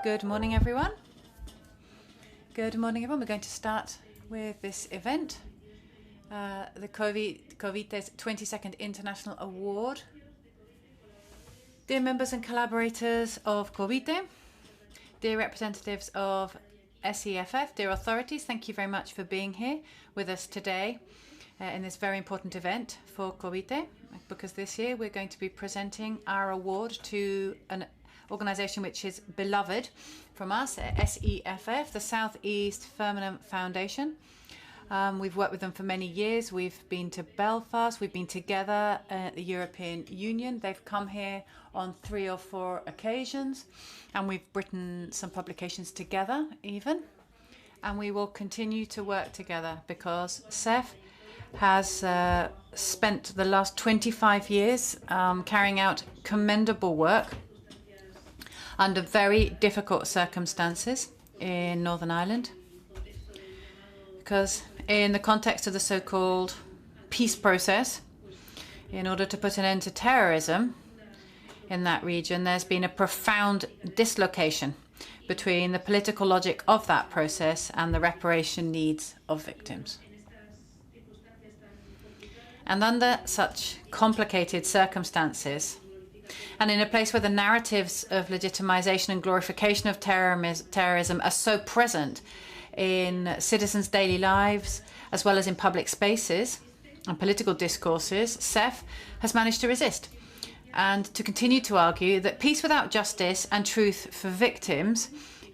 Good morning, everyone. Good morning, everyone. We're going to start with this event, the COVITE's 22nd International Award. Dear members and collaborators of COVITE, dear representatives of SEFF, dear authorities, thank you very much for being here with us today in this very important event for COVITE, because this year we're going to be presenting our award to an organisation which is beloved from us, SEFF, the East Fermanagh Foundation. We've worked with them for many years. We've been to Belfast. We've been together at the European Union. They've come here on 3 or 4 occasions, and we've written some publications together even. And we will continue to work together because SEFF has spent the last 25 years carrying out commendable work under very difficult circumstances in Northern Ireland, because in the context of the so-called peace process, in order to put an end to terrorism in that region, there's been a profound dislocation between the political logic of that process and the reparation needs of victims. And under such complicated circumstances, and in a place where the narratives of legitimization and glorification of terrorism are so present in citizens' daily lives, as well as in public spaces and political discourses, SEFF has managed to resist and to continue to argue that peace without justice and truth for victims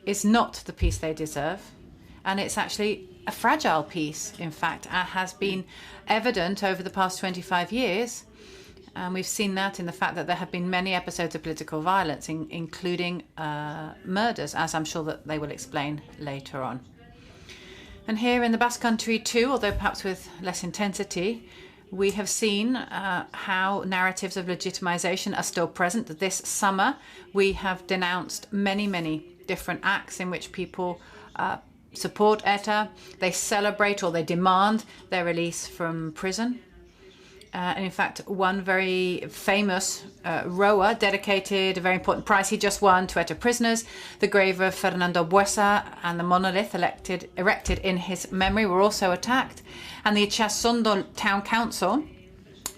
is not the peace they deserve. And it's actually a fragile peace, in fact, has been evident over the past 25 years. And we've seen that in the fact that there have been many episodes of political violence, including murders, as I'm sure that they will explain later on. And here in the Basque Country too, although perhaps with less intensity, we have seen how narratives of legitimization are still present. This summer, we have denounced many, many different acts in which people support ETA, they celebrate or they demand their release from prison. And in fact, one very famous rower dedicated a very important prize he just won to ETA prisoners. The grave of Fernando Buesa and the monolith erected in his memory were also attacked. And the Itxasondo Town Council,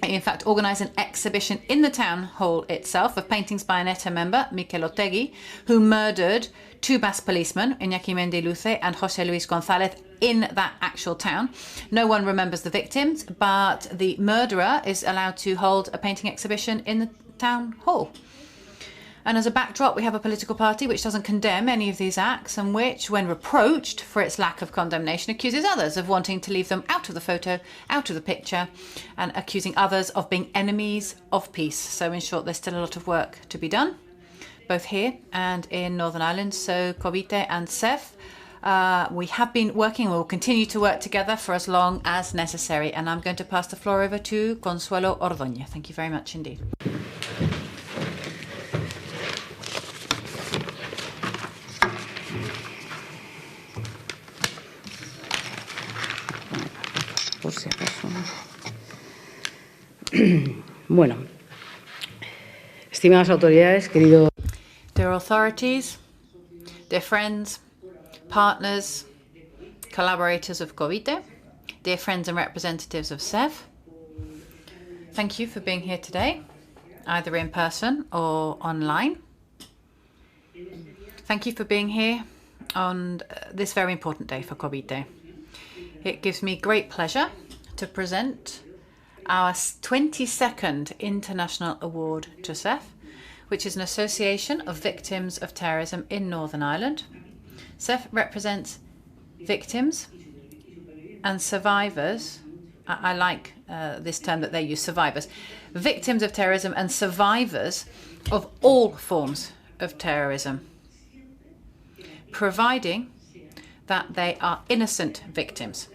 in fact, organised an exhibition in the town hall itself of paintings by an ETA member, Mikel Otegi, who murdered 2 Basque policemen, Iñaki Mendiluce and José Luis González, in that actual town. No one remembers the victims, but the murderer is allowed to hold a painting exhibition in the town hall. And as a backdrop, we have a political party which doesn't condemn any of these acts and which, when reproached for its lack of condemnation, accuses others of wanting to leave them out of the photo, out of the picture, and accusing others of being enemies of peace. So in short, there's still a lot of work to be done, both here and in Northern Ireland. So COVITE and SEFF, we have been working and we will continue to work together for as long as necessary. And I'm going to pass the floor over to Consuelo Ordoña. Thank you very much indeed. Por si acaso. Bueno, estimadas autoridades, querido. Dear authorities, dear friends, partners, collaborators of COVITE, dear friends and representatives of SEFF, thank you for being here today, either in person or online. Thank you for being here on this very important day for COVITE. It gives me great pleasure to present our 22nd International Award to SEFF, which is an association of victims of terrorism in Northern Ireland. SEFF represents victims and survivors. I like this term that they use, survivors. Victims of terrorism and survivors of all forms of terrorism, providing that they are innocent victims,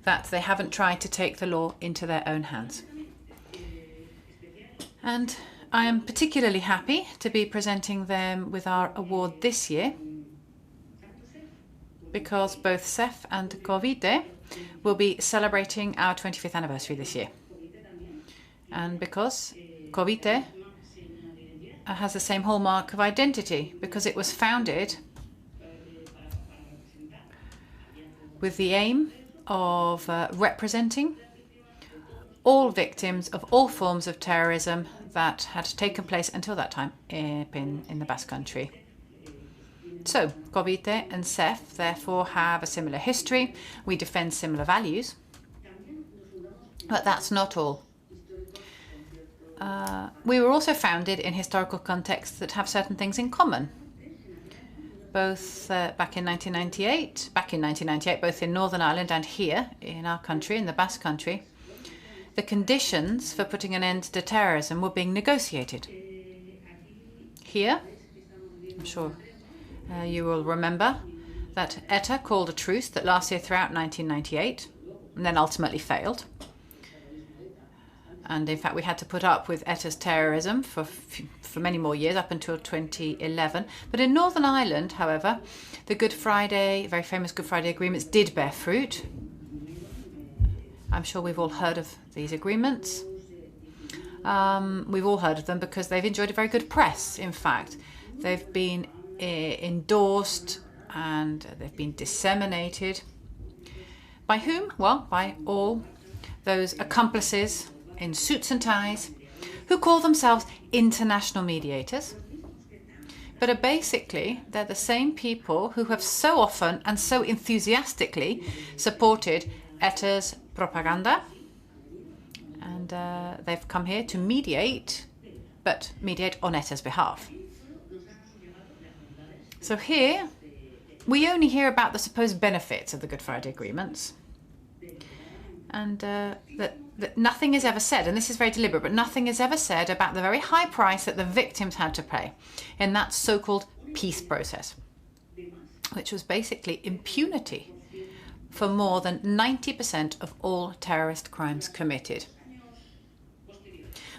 that they haven't tried to take the law into their own hands. And I am particularly happy to be presenting them with our award this year, because both SEFF and COVITE will be celebrating our 25th anniversary this year. And because COVITE has the same hallmark of identity because it was founded with the aim of representing all victims of all forms of terrorism that had taken place until that time in the Basque Country. So, COVITE and SEFF therefore have a similar history. We defend similar values. But that's not all. We were also founded in historical contexts that have certain things in common. Both back in 1998, both in Northern Ireland and here in our country, in the Basque Country, the conditions for putting an end to terrorism were being negotiated. Here, I'm sure you will remember that ETA called a truce that lasted throughout 1998 and then ultimately failed. And in fact, we had to put up with ETA's terrorism for many more years, up until 2011. But in Northern Ireland, however, the Good Friday, very famous Good Friday agreements did bear fruit. I'm sure we've all heard of these agreements. We've all heard of them because they've enjoyed a very good press, in fact. They've been endorsed and they've been disseminated. By whom? Well, by all those accomplices in suits and ties who call themselves international mediators, but are basically, they're the same people who have so often and so enthusiastically supported ETA's propaganda, and they've come here to mediate, but mediate on ETA's behalf. So here, we only hear about the supposed benefits of the Good Friday agreements, and that nothing is ever said, and this is very deliberate, but nothing is ever said about the very high price that the victims had to pay in that so-called peace process, which was basically impunity for more than 90% of all terrorist crimes committed.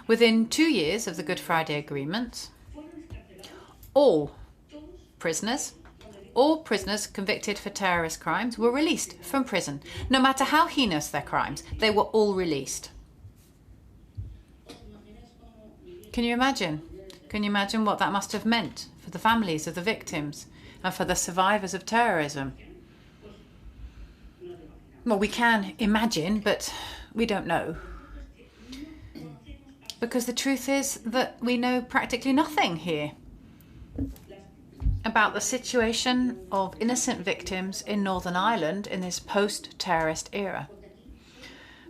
Within 2 years of the Good Friday Agreement, all prisoners convicted for terrorist crimes were released from prison. No matter how heinous their crimes, they were all released. Can you imagine? Can you imagine what that must have meant for the families of the victims and for the survivors of terrorism? Well, we can imagine, but we don't know. Because the truth is that we know practically nothing here about the situation of innocent victims in Northern Ireland in this post-terrorist era.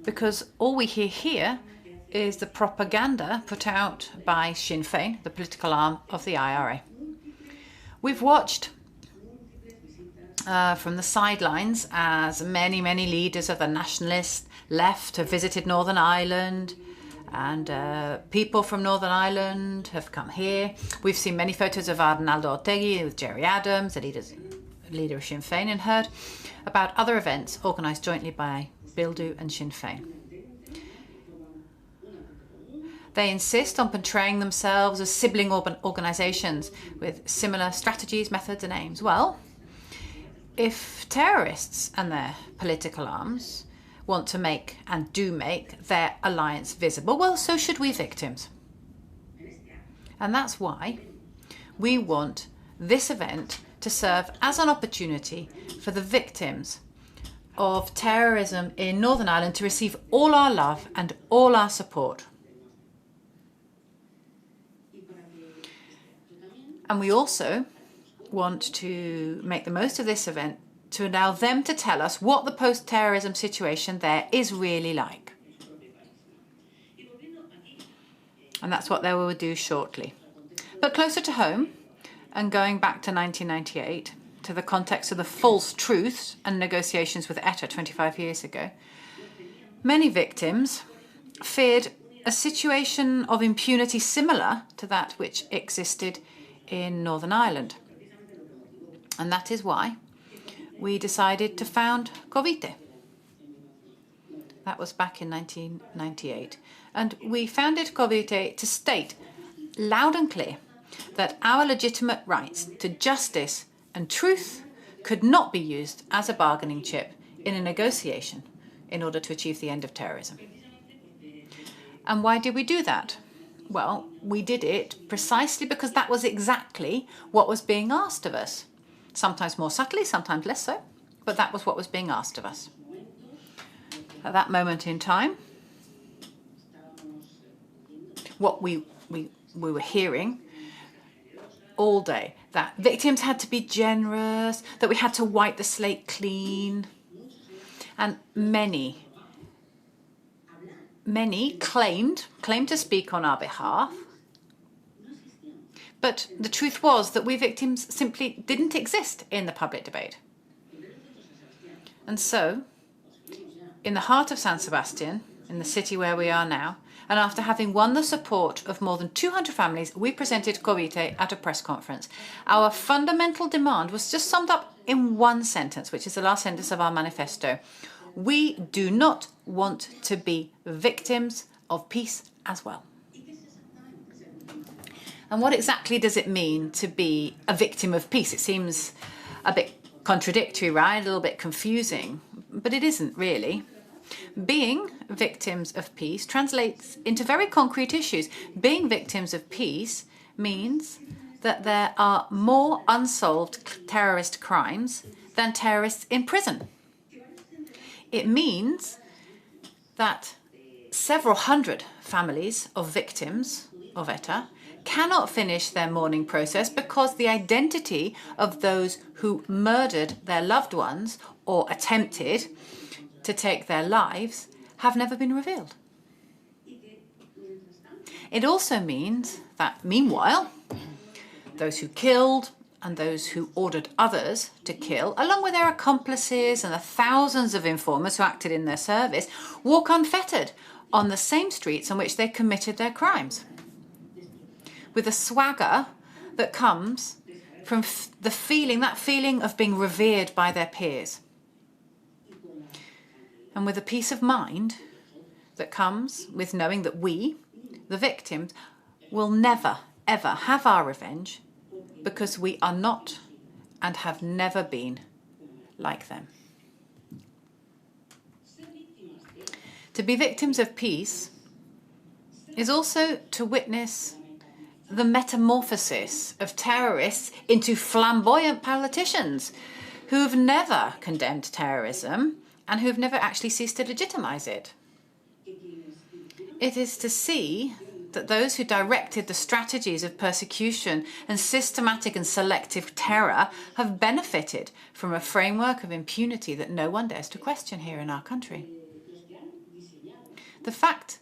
Because all we hear here is the propaganda put out by Sinn Féin, the political arm of the IRA. We've watched from the sidelines as many leaders of the nationalist left have visited Northern Ireland, and people from Northern Ireland have come here. We've seen many photos of Arnaldo Otegi with Gerry Adams, the leader of Sinn Féin, and heard about other events organised jointly by Bildu and Sinn Féin. They insist on portraying themselves as sibling organisations with similar strategies, methods and aims. Well, if terrorists and their political arms want to make and do make their alliance visible, well, so should we victims. And that's why we want this event to serve as an opportunity for the victims of terrorism in Northern Ireland to receive all our love and all our support. And we also want to make the most of this event to allow them to tell us what the post-terrorism situation there is really like. And that's what they will do shortly. But closer to home, and going back to 1998, to the context of the false truths and negotiations with ETA 25 years ago, many victims feared a situation of impunity similar to that which existed in Northern Ireland. And that is why we decided to found COVITE. That was back in 1998. And we founded COVITE to state loud and clear that our legitimate rights to justice and truth could not be used as a bargaining chip in a negotiation in order to achieve the end of terrorism. And why did we do that? Well, we did it precisely because that was exactly what was being asked of us. Sometimes more subtly, sometimes less so, but that was what was being asked of us. At that moment in time, what we were hearing all day, that victims had to be generous, that we had to wipe the slate clean, and many claimed to speak on our behalf. But the truth was that we victims simply didn't exist in the public debate. And so, in the heart of San Sebastián, in the city where we are now, and after having won the support of more than 200 families, we presented COVITE at a press conference. Our fundamental demand was just summed up in one sentence, which is the last sentence of our manifesto. We do not want to be victims of peace as well. And what exactly does it mean to be a victim of peace? It seems a bit contradictory, right? A little bit confusing, but it isn't really. Being victims of peace translates into very concrete issues. Being victims of peace means that there are more unsolved terrorist crimes than terrorists in prison. It means that several hundred families of victims of ETA cannot finish their mourning process because the identity of those who murdered their loved ones or attempted to take their lives have never been revealed. It also means that, meanwhile, those who killed and those who ordered others to kill, along with their accomplices and the thousands of informers who acted in their service, walk unfettered on the same streets on which they committed their crimes, with a swagger that comes from that feeling of being revered by their peers, and with a peace of mind that comes with knowing that we, the victims, will never, ever have our revenge because we are not and have never been like them. To be victims of peace is also to witness the metamorphosis of terrorists into flamboyant politicians who've never condemned terrorism and who've never actually ceased to legitimize it. It is to see that those who directed the strategies of persecution and systematic and selective terror have benefited from a framework of impunity that no one dares to question here in our country. The fact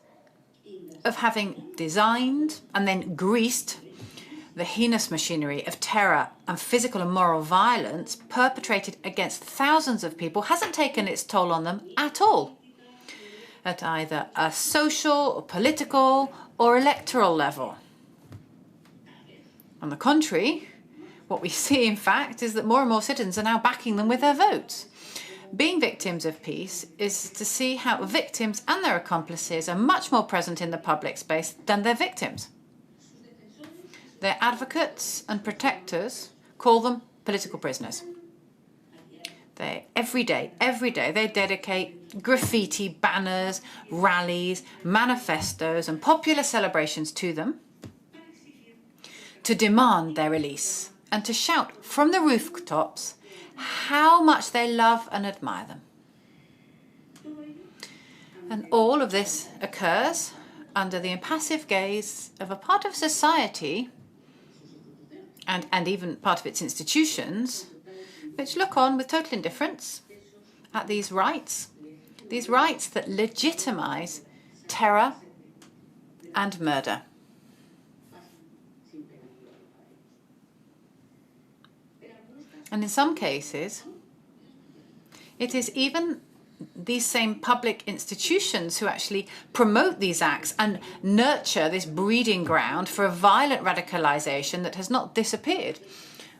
of having designed and then greased the heinous machinery of terror and physical and moral violence perpetrated against thousands of people hasn't taken its toll on them at all, at either a social or political or electoral level. On the contrary, what we see, in fact, is that more and more citizens are now backing them with their votes. Being victims of peace is to see how victims and their accomplices are much more present in the public space than their victims. Their advocates and protectors call them political prisoners. Every day, they dedicate graffiti, banners, rallies, manifestos, and popular celebrations to them to demand their release and to shout from the rooftops how much they love and admire them. And all of this occurs under the impassive gaze of a part of society and even part of its institutions, which look on with total indifference at these rights that legitimize terror and murder. And in some cases, it is even these same public institutions who actually promote these acts and nurture this breeding ground for a violent radicalization that has not disappeared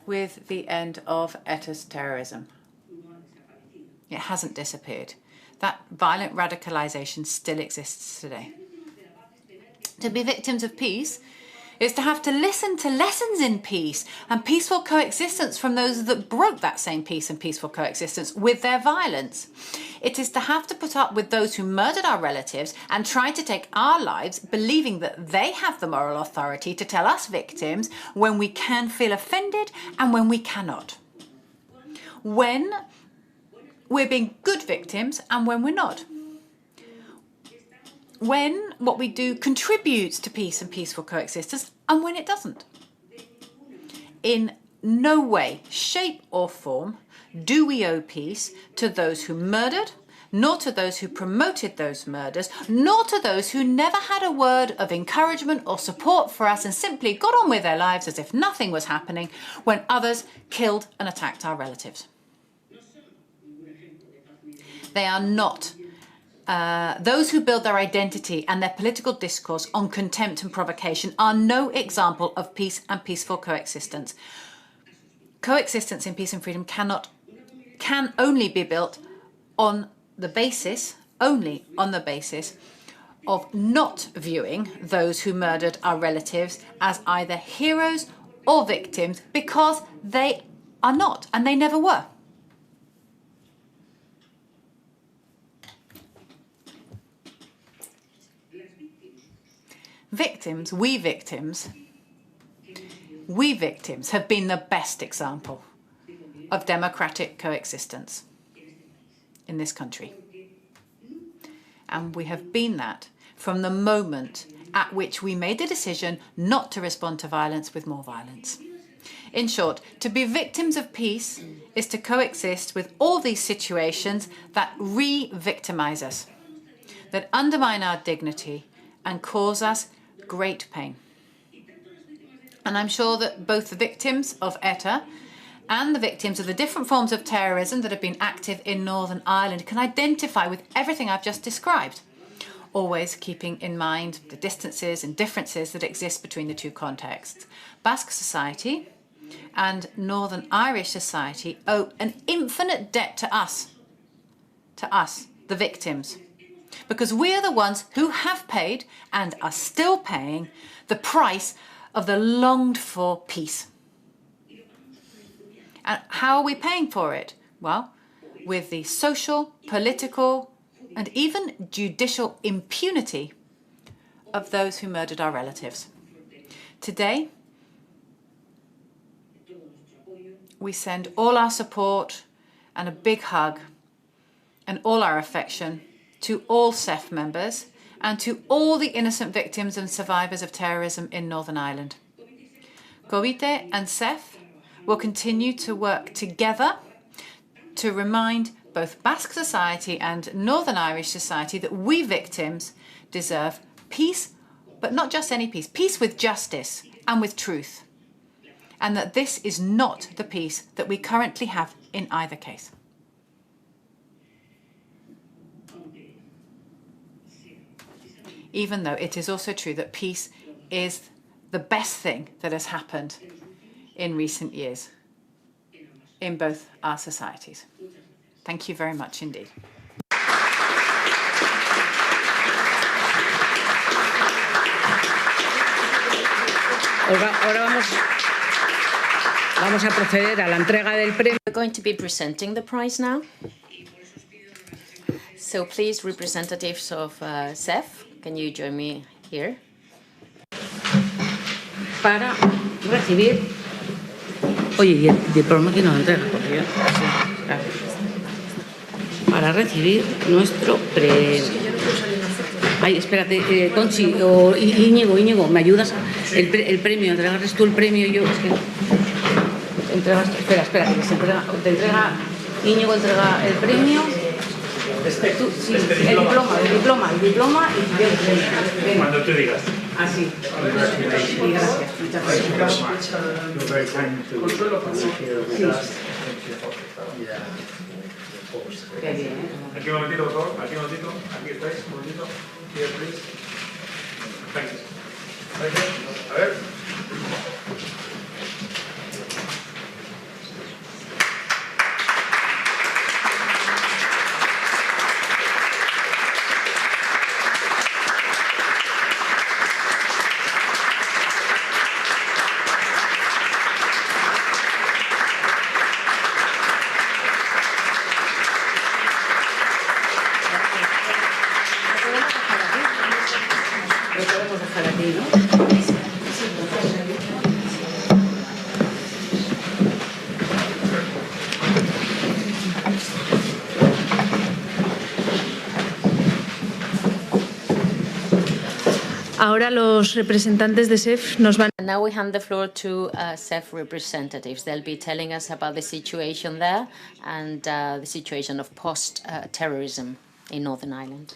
with the end of ETA's terrorism. It hasn't disappeared. That violent radicalization still exists today. To be victims of peace is to have to listen to lessons in peace and peaceful coexistence from those that broke that same peace and peaceful coexistence with their violence. It is to have to put up with those who murdered our relatives and tried to take our lives, believing that they have the moral authority to tell us victims when we can feel offended and when we cannot. When we're being good victims and when we're not. When what we do contributes to peace and peaceful coexistence and when it doesn't. In no way, shape or form do we owe peace to those who murdered, nor to those who promoted those murders, nor to those who never had a word of encouragement or support for us and simply got on with their lives as if nothing was happening when others killed and attacked our relatives. They are not those who build their identity and their political discourse on contempt and provocation are no example of peace and peaceful coexistence. Coexistence in peace and freedom can only be built on the basis, only on the basis of not viewing those who murdered our relatives as either heroes or victims, because they are not and they never were. Victims, we victims have been the best example of democratic coexistence in this country. And we have been that from the moment at which we made the decision not to respond to violence with more violence. In short, to be victims of peace is to coexist with all these situations that re-victimize us, that undermine our dignity and cause us great pain. And I'm sure that both the victims of ETA and the victims of the different forms of terrorism that have been active in Northern Ireland can identify with everything I've just described, always keeping in mind the distances and differences that exist between the two contexts. Basque society and Northern Irish society owe an infinite debt to us, the victims, because we are the ones who have paid and are still paying the price of the longed for peace. And how are we paying for it? Well, with the social, political, and even judicial impunity of those who murdered our relatives. Today, we send all our support and a big hug and all our affection to all SEFF members and to all the innocent victims and survivors of terrorism in Northern Ireland. COVITE and SEFF will continue to work together to remind both Basque society and Northern Irish society that we victims deserve peace, but not just any peace, peace with justice and with truth, and that this is not the peace that we currently have in either case. Even though it is also true that peace is the best thing that has happened in recent years in both our societies. Thank you very much indeed. Ahora vamos a proceder a la entrega del premio. We're going to be presenting the prize now. So please, representatives of SEFF, can you join me here? Para recibir. Oye, y el diploma que nos entrega, porque yo. Sí, claro. Para recibir nuestro premio. Ay, espérate, Conchi o Íñigo, ¿me ayudas? El premio, entregarles tú el premio y yo. Es que. Entregas. Espera, que se entrega. Te entrega. Íñigo entrega el premio. Tú, sí, el diploma y yo el premio. Cuando tú digas. Así. Gracias. Muchas gracias. Qué bien, Aquí un momentito, por favor. Aquí un momentito. Aquí estáis. Un momentito. Here, please. Thank you. A ver. Ahora los representantes de SEFF nos van. And now we hand the floor to SEFF representatives. They'll be telling us about the situation there and the situation of post-terrorism in Northern Ireland.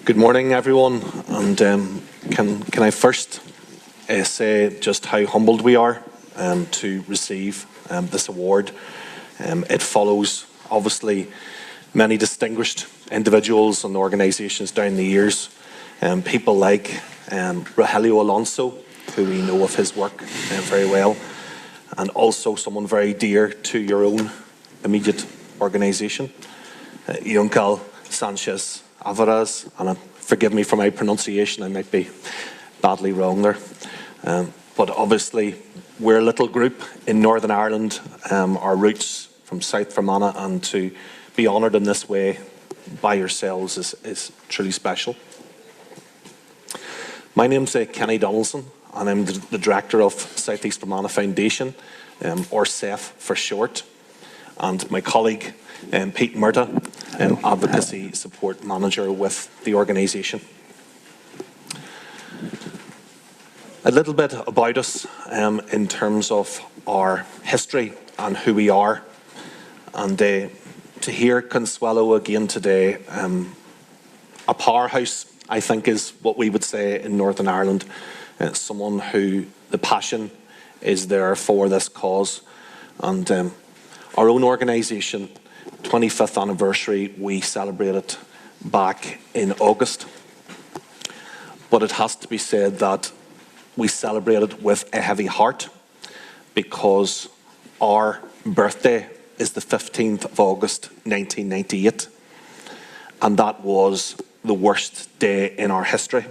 Good morning, everyone, and can I first say just how humbled we are to receive this award. It follows, obviously, many distinguished individuals and organisations down the years, people like Rogelio Alonso, who we know of his work very well, and also someone very dear to your own immediate organisation, Juncal Sanchez Alvarez, and forgive me for my pronunciation, I might be badly wrong there. But obviously, we're a little group in Northern Ireland, our roots from South Fermanagh, and to be honoured in this way by yourselves is truly special. My name's Kenny Donaldson, and I'm the director of South East Fermanagh Foundation, or SEFF for short, and my colleague Pete Murta, Advocacy Support Manager with the organisation. A little bit about us in terms of our history and who we are. And to hear Consuelo again today, a powerhouse, I think, is what we would say in Northern Ireland. Someone who the passion is there for this cause. And our own organisation, 25th anniversary, we celebrated back in August. But it has to be said that we celebrated with a heavy heart because our birthday is the 15th of August 1998, and that was the worst day in our history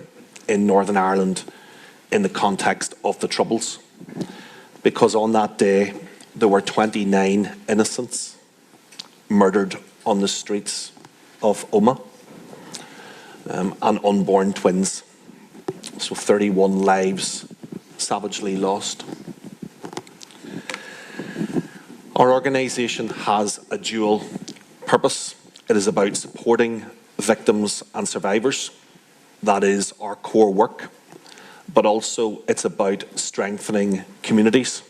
in Northern Ireland in the context of the Troubles, because on that day there were 29 innocents murdered on the streets of Omagh, and unborn twins. So 31 lives savagely lost. Our organisation has a dual purpose. It is about supporting victims and survivors. That is our core work. But also it's about strengthening communities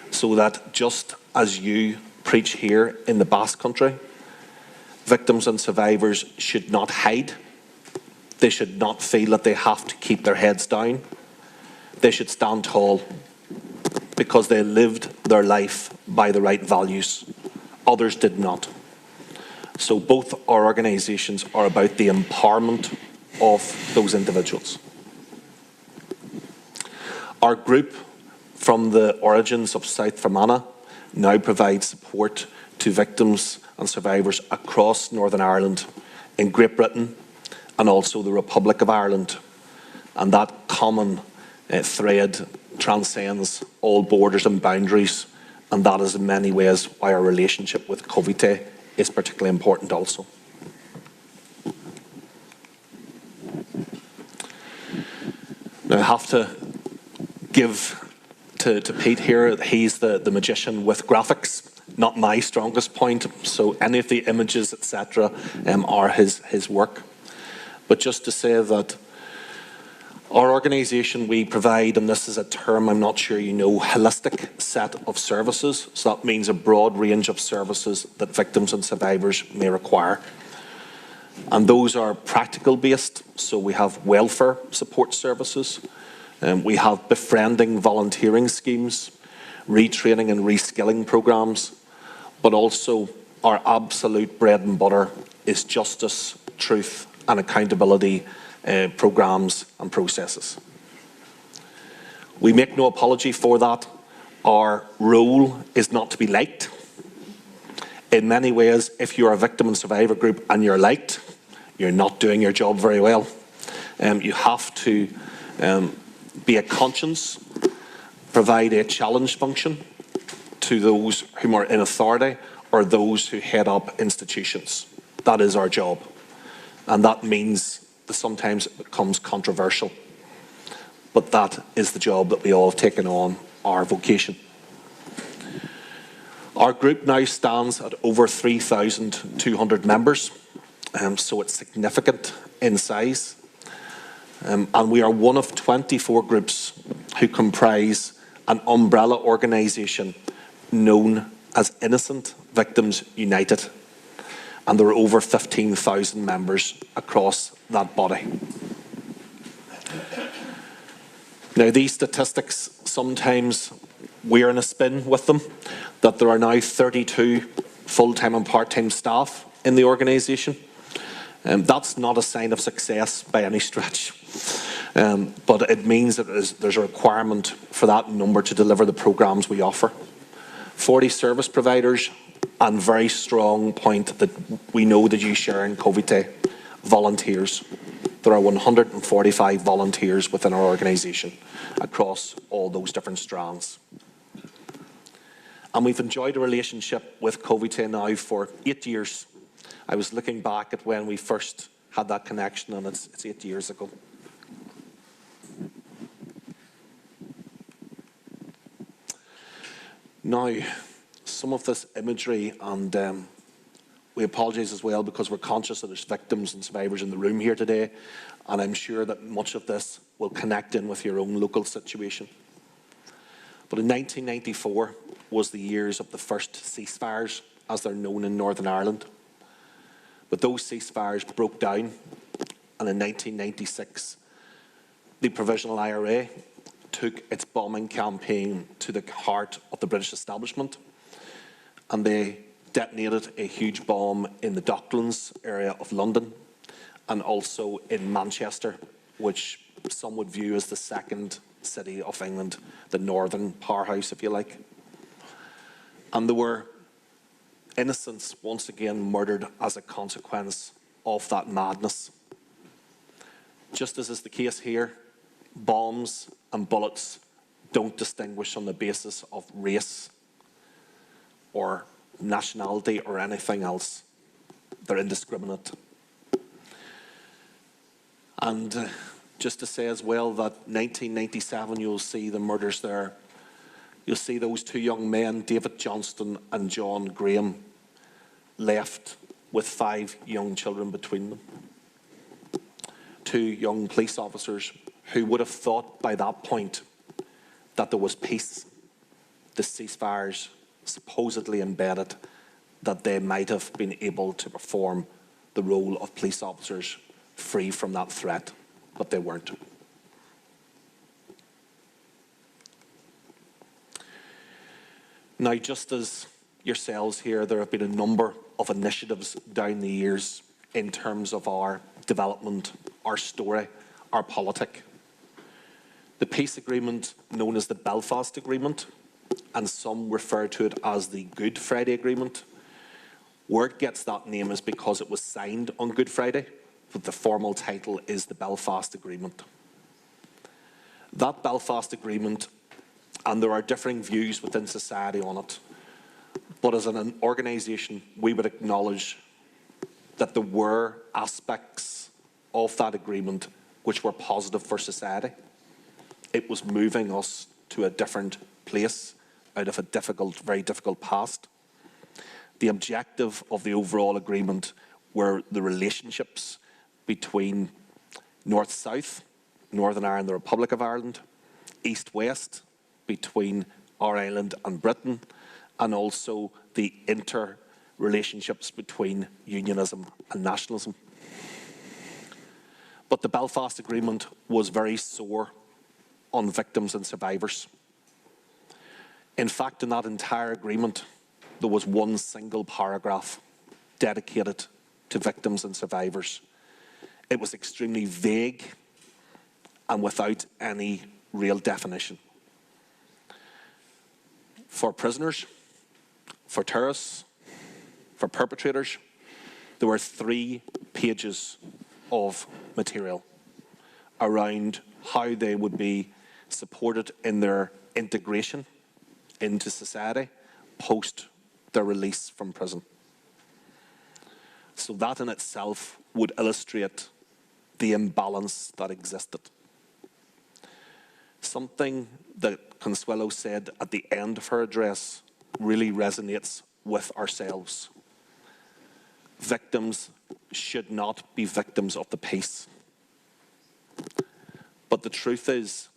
so that just as you preach here in the Basque Country, victims and survivors should not hide. They should not feel that they have to keep their heads down. They should stand tall because they lived their life by the right values. Others did not. So both our organisations are about the empowerment of those individuals. Our group, from the origins of South Fermanagh, now provides support to victims and survivors across Northern Ireland, in Great Britain, and also the Republic of Ireland. And that common thread transcends all borders and boundaries, and that is in many ways why our relationship with COVITE is particularly important also. Now I have to give to Pete here, he's the magician with graphics, not my strongest point, so any of the images, etc., are his work. But just to say that our organisation, we provide, and this is a term I'm not sure you know, holistic set of services. So that means a broad range of services that victims and survivors may require. And those are practical based, so we have welfare support services, we have befriending volunteering schemes, retraining and reskilling programmes, but also our absolute bread and butter is justice, truth and accountability programmes and processes. We make no apology for that. Our role is not to be liked. In many ways, if you're a victim and survivor group and you're liked, you're not doing your job very well. You have to be a conscience, provide a challenge function to those whom are in authority or those who head up institutions. That is our job. And that means sometimes it becomes controversial. But that is the job that we all have taken on, our vocation. Our group now stands at over 3,200 members, so it's significant in size. And we are one of 24 groups who comprise an umbrella organisation known as Innocent Victims United. And there are over 15,000 members across that body. Now, these statistics, sometimes we're in a spin with them, that there are now 32 full-time and part-time staff in the organisation. That's not a sign of success by any stretch, but it means that there's a requirement for that number to deliver the programmes we offer. 40 service providers, and very strong point that we know that you share in COVITE, volunteers. There are 145 volunteers within our organisation across all those different strands. And we've enjoyed a relationship with COVITE now for 8 years. I was looking back at when we first had that connection, and it's 8 years ago. Now, some of this imagery, and we apologise as well because we're conscious that there's victims and survivors in the room here today, and I'm sure that much of this will connect in with your own local situation. But in 1994 was the years of the first ceasefires, as they're known in Northern Ireland. But those ceasefires broke down, and in 1996, the Provisional IRA took its bombing campaign to the heart of the British establishment, and they detonated a huge bomb in the Docklands area of London, and also in Manchester, which some would view as the second city of England, the northern powerhouse, if you like. And there were innocents once again murdered as a consequence of that madness. Just as is the case here, bombs and bullets don't distinguish on the basis of race or nationality or anything else. They're indiscriminate. And just to say as well that 1997, you'll see the murders there. You'll see those two young men, David Johnston and John Graham, left with 5 young children between them. 2 young police officers who would have thought by that point that there was peace, the ceasefires supposedly embedded, that they might have been able to perform the role of police officers free from that threat, but they weren't. Now, just as yourselves here, there have been a number of initiatives down the years in terms of our development, our story, our politic. The peace agreement known as the Belfast Agreement, and some refer to it as the Good Friday Agreement. Where it gets that name is because it was signed on Good Friday, but the formal title is the Belfast Agreement. That Belfast Agreement, and there are differing views within society on it, but as an organisation, we would acknowledge that there were aspects of that agreement which were positive for society. It was moving us to a different place out of a difficult, very difficult past. The objective of the overall agreement were the relationships between North-South, Northern Ireland, the Republic of Ireland, East-West, between our island and Britain, and also the interrelationships between unionism and nationalism. But the Belfast Agreement was very sore on victims and survivors. In fact, in that entire agreement, there was one single paragraph dedicated to victims and survivors. It was extremely vague and without any real definition. For prisoners, for terrorists, for perpetrators, there were 3 pages of material around how they would be supported in their integration into society post their release from prison. So that in itself would illustrate the imbalance that existed. Something that Consuelo said at the end of her address really resonates with ourselves. Victims should not be victims of the peace. But the truth is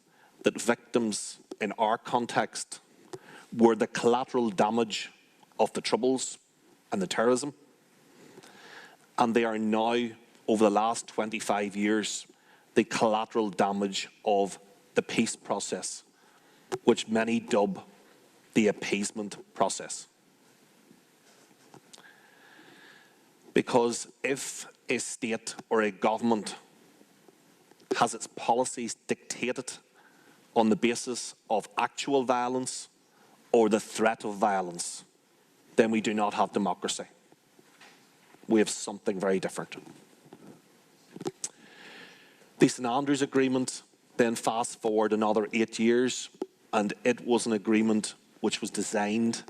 that victims in our context were the collateral damage of the Troubles and the terrorism. And they are now, over the last 25 years, the collateral damage of the peace process, which many dub the appeasement process. Because if a state or a government has its policies dictated on the basis of actual violence or the threat of violence, then we do not have democracy. We have something very different. The St Andrews Agreement, then fast forward another 8 years, and it was an agreement which was designed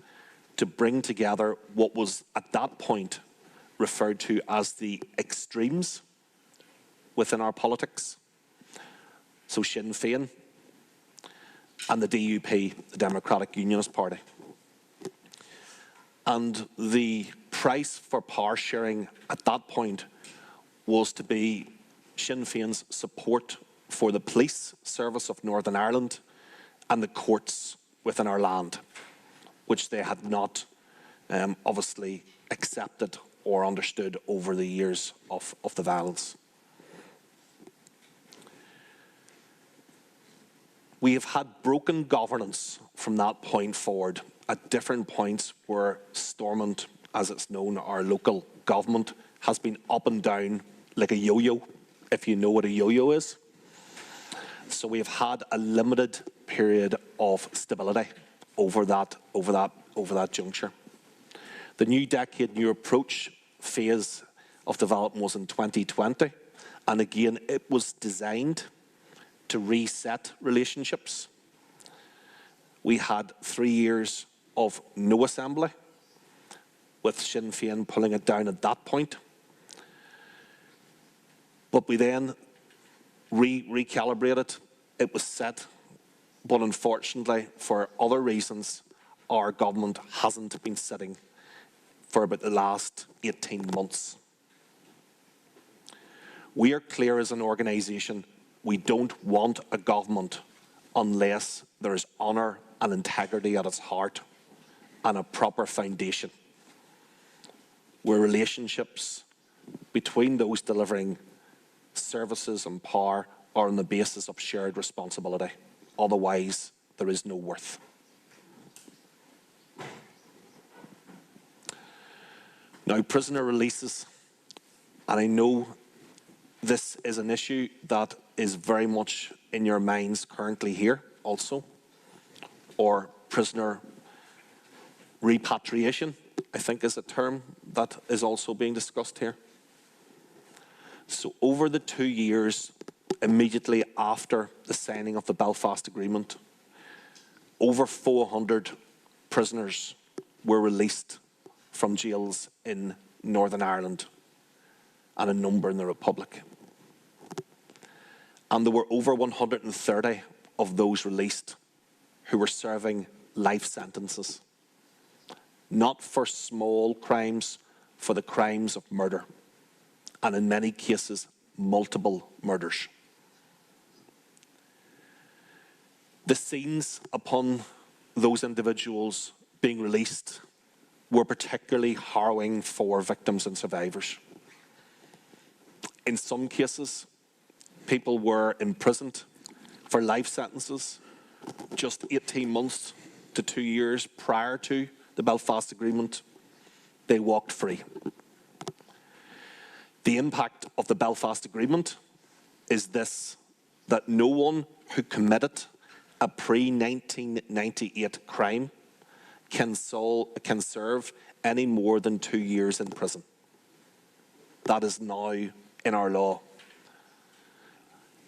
to bring together what was at that point referred to as the extremes within our politics. So Sinn Féin and the DUP, the Democratic Unionist Party. And the price for power sharing at that point was to be Sinn Féin's support for the police service of Northern Ireland and the courts within our land, which they had not obviously accepted or understood over the years of the violence. We have had broken governance from that point forward at different points where Stormont, as it's known, our local government, has been up and down like a yo-yo, if you know what a yo-yo is. So we have had a limited period of stability over that juncture. The new decade, new approach phase of development was in 2020, and again it was designed to reset relationships. We had 3 years of no assembly, with Sinn Féin pulling it down at that point. But we then recalibrated. It was set, but unfortunately, for other reasons, our government hasn't been sitting for about the last 18 months. We are clear as an organisation, we don't want a government unless there is honour and integrity at its heart and a proper foundation, where relationships between those delivering services and power are on the basis of shared responsibility. Otherwise, there is no worth. Now, prisoner releases, and I know this is an issue that is very much in your minds currently here also, or prisoner repatriation, I think is a term that is also being discussed here. So over the 2 years immediately after the signing of the Belfast Agreement, over 400 prisoners were released from jails in Northern Ireland and a number in the Republic. And there were over 130 of those released who were serving life sentences, not for small crimes, for the crimes of murder, and in many cases, multiple murders. The scenes upon those individuals being released were particularly harrowing for victims and survivors. In some cases, people were imprisoned for life sentences just 18 months to 2 years prior to the Belfast Agreement. They walked free. The impact of the Belfast Agreement is this, that no one who committed a pre-1998 crime can serve any more than 2 years in prison. That is now in our law.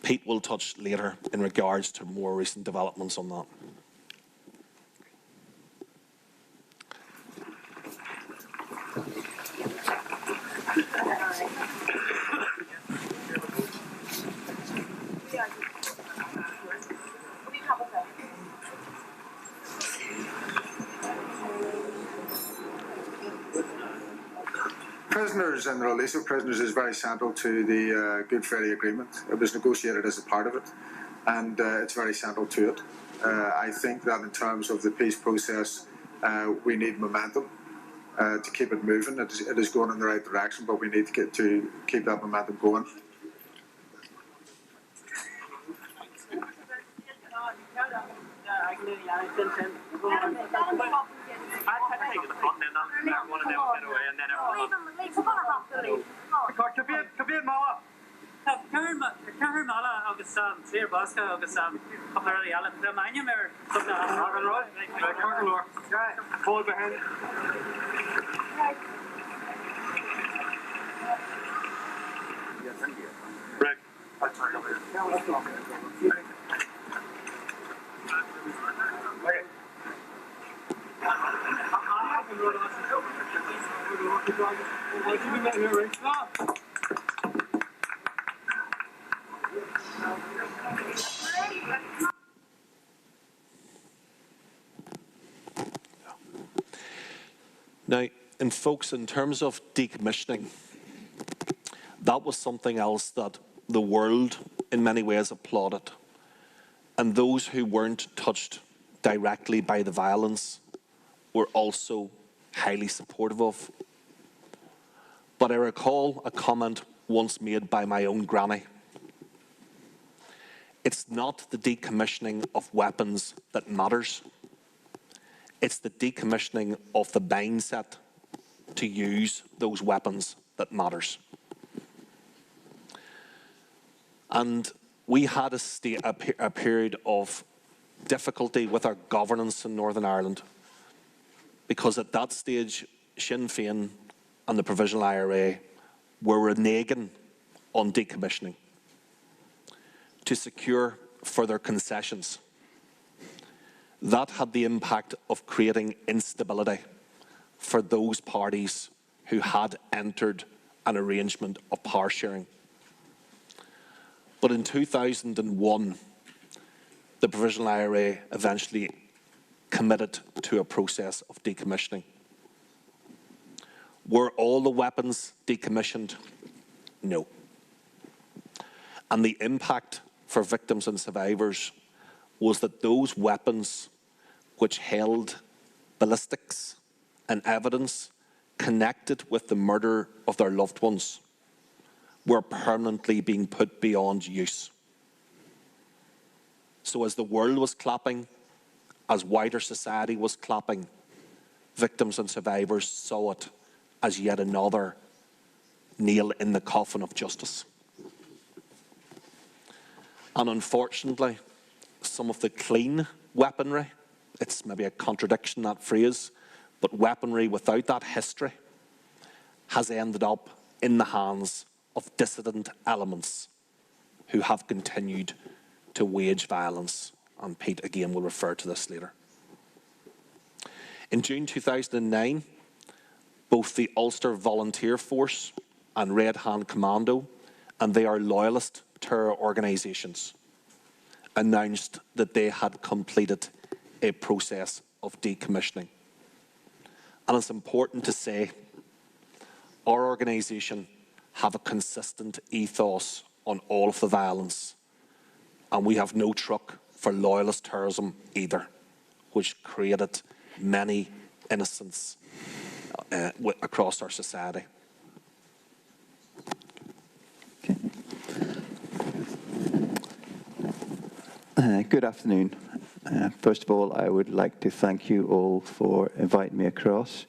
Pete will touch later in regards to more recent developments on that. prisoners and the release of prisoners is very central to the Good Friday Agreement. It was negotiated as a part of it, and it's very central to it. I think that in terms of the peace process, we need momentum to keep it moving. It is going in the right direction, but we need to keep that momentum going. Now, and folks, in terms of decommissioning, that was something else that the world in many ways applauded. And those who weren't touched directly by the violence were also highly supportive of. But I recall a comment once made by my own granny. It's not the decommissioning of weapons that matters. It's the decommissioning of the mindset to use those weapons that matters. And we had a period of difficulty with our governance in Northern Ireland, because at that stage, Sinn Féin and the Provisional IRA were reneging on decommissioning to secure further concessions. That had the impact of creating instability for those parties who had entered an arrangement of power sharing. But in 2001, the Provisional IRA eventually committed to a process of decommissioning. Were all the weapons decommissioned? No. And the impact for victims and survivors was that those weapons which held ballistics and evidence connected with the murder of their loved ones were permanently being put beyond use. So as the world was clapping, as wider society was clapping, victims and survivors saw it as yet another nail in the coffin of justice. And unfortunately, some of the clean weaponry, it's maybe a contradiction, that phrase, but weaponry without that history has ended up in the hands of dissident elements who have continued to wage violence. And Pete, again, will refer to this later. In June 2009, both the Ulster Volunteer Force and Red Hand Commando, and they are loyalist terror organisations, announced that they had completed a process of decommissioning. And it's important to say, our organisation have a consistent ethos on all of the violence, and we have no truck for loyalist terrorism either, which created many innocents across our society. Good afternoon. First of all, I would like to thank you all for inviting me across,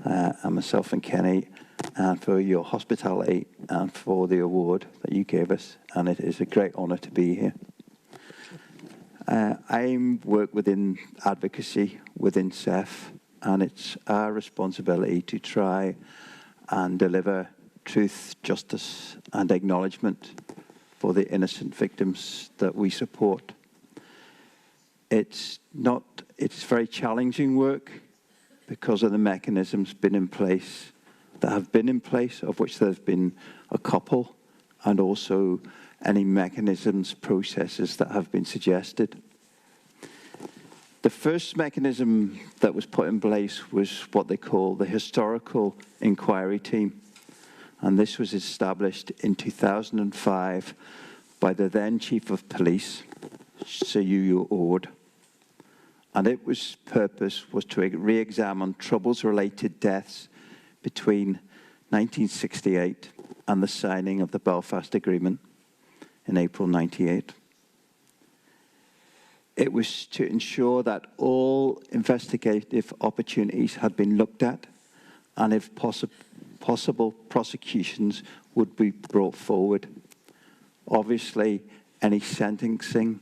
and myself and Kenny, and for your hospitality and for the award that you gave us, and it is a great honour to be here. I work within advocacy within SEFF, and it's our responsibility to try and deliver truth, justice and acknowledgement for the innocent victims that we support. It's very challenging work because of the mechanisms that have been in place, of which there's been a couple, and also any mechanisms, processes that have been suggested. The first mechanism that was put in place was what they call the Historical Inquiry Team. And this was established in 2005 by the then Chief of Police, Sir Yu Ord. And its purpose was to re-examine Troubles-related deaths between 1968 and the signing of the Belfast Agreement in April 1998. It was to ensure that all investigative opportunities had been looked at, and if possible, prosecutions would be brought forward. Obviously, any sentencing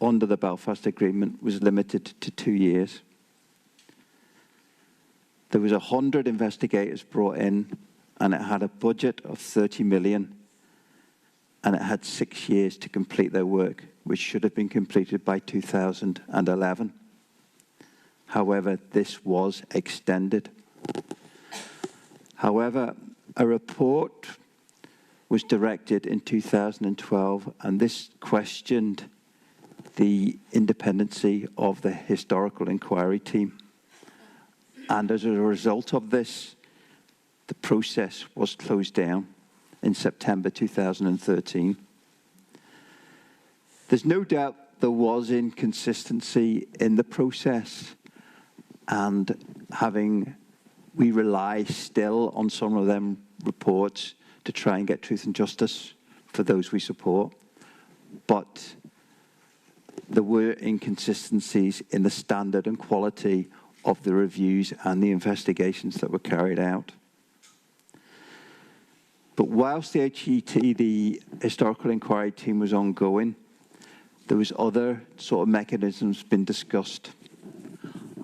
under the Belfast Agreement was limited to 2 years. There was 100 investigators brought in, and it had a budget of 30 million, and it had 6 years to complete their work, which should have been completed by 2011. However, this was extended. However, a report was directed in 2012, and this questioned the independency of the Historical Inquiry Team. And as a result of this, the process was closed down in September 2013. There's no doubt there was inconsistency in the process, and we rely still on some of them reports to try and get truth and justice for those we support. But there were inconsistencies in the standard and quality of the reviews and the investigations that were carried out. But whilst the HET, the Historical Inquiry Team, was ongoing, there was other sort of mechanisms been discussed.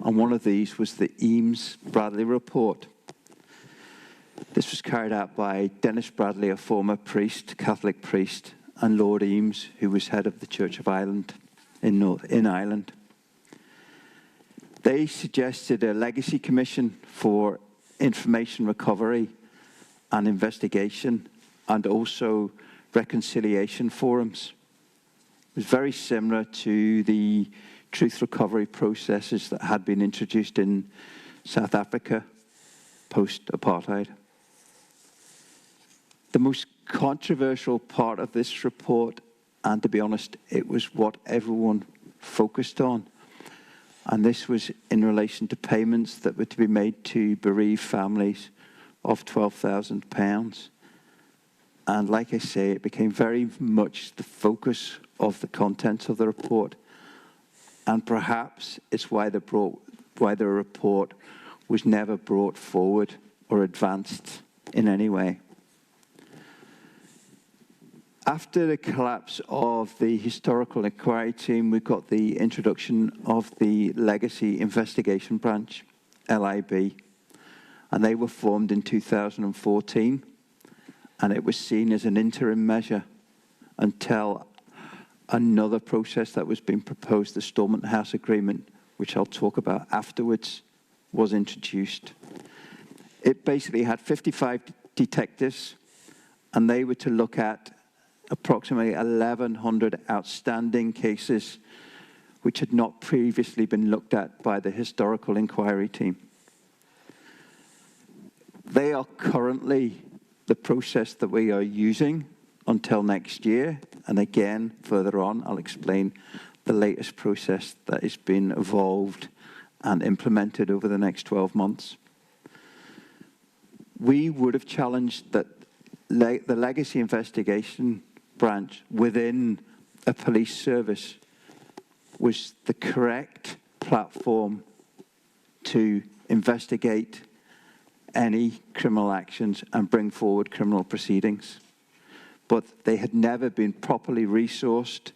And one of these was the Eames-Bradley report. This was carried out by Dennis Bradley, a former priest, Catholic priest, and Lord Eames, who was head of the Church of Ireland in Ireland. They suggested a legacy commission for information recovery and investigation, and also reconciliation forums. It was very similar to the truth recovery processes that had been introduced in South Africa post-apartheid. The most controversial part of this report, and to be honest, it was what everyone focused on, and this was in relation to payments that were to be made to bereaved families of £12,000. And like I say, it became very much the focus of the contents of the report. And perhaps it's why the report was never brought forward or advanced in any way. After the collapse of the Historical Inquiry Team, we got the introduction of the Legacy Investigation Branch, LIB, and they were formed in 2014, and it was seen as an interim measure until another process that was being proposed, the Stormont House Agreement, which I'll talk about afterwards, was introduced. It basically had 55 detectives, and they were to look at approximately 1,100 outstanding cases which had not previously been looked at by the Historical Inquiry Team. They are currently the process that we are using until next year, and again, further on, I'll explain the latest process that has been evolved and implemented over the next 12 months. We would have challenged that the Legacy Investigation Branch within a police service was the correct platform to investigate any criminal actions and bring forward criminal proceedings. But they had never been properly resourced.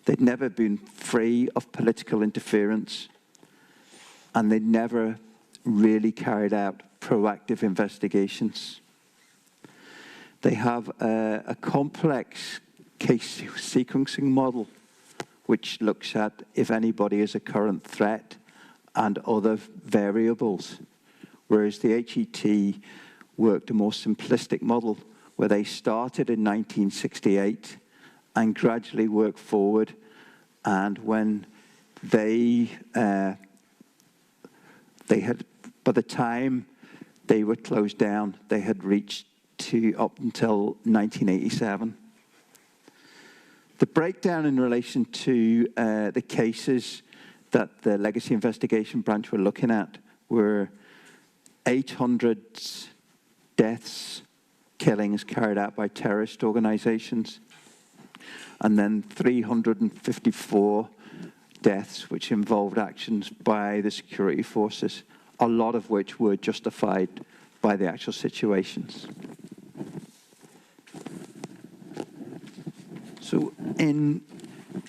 They'd never been free of political interference, and they'd never really carried out proactive investigations. They have a complex case sequencing model which looks at if anybody is a current threat and other variables, whereas the HET worked a more simplistic model where they started in 1968 and gradually worked forward, and when they had, by the time they were closed down, they had reached to up until 1987. The breakdown in relation to the cases that the Legacy Investigation Branch were looking at were 800 deaths, killings carried out by terrorist organizations, and then 354 deaths which involved actions by the security forces, a lot of which were justified by the actual situations. So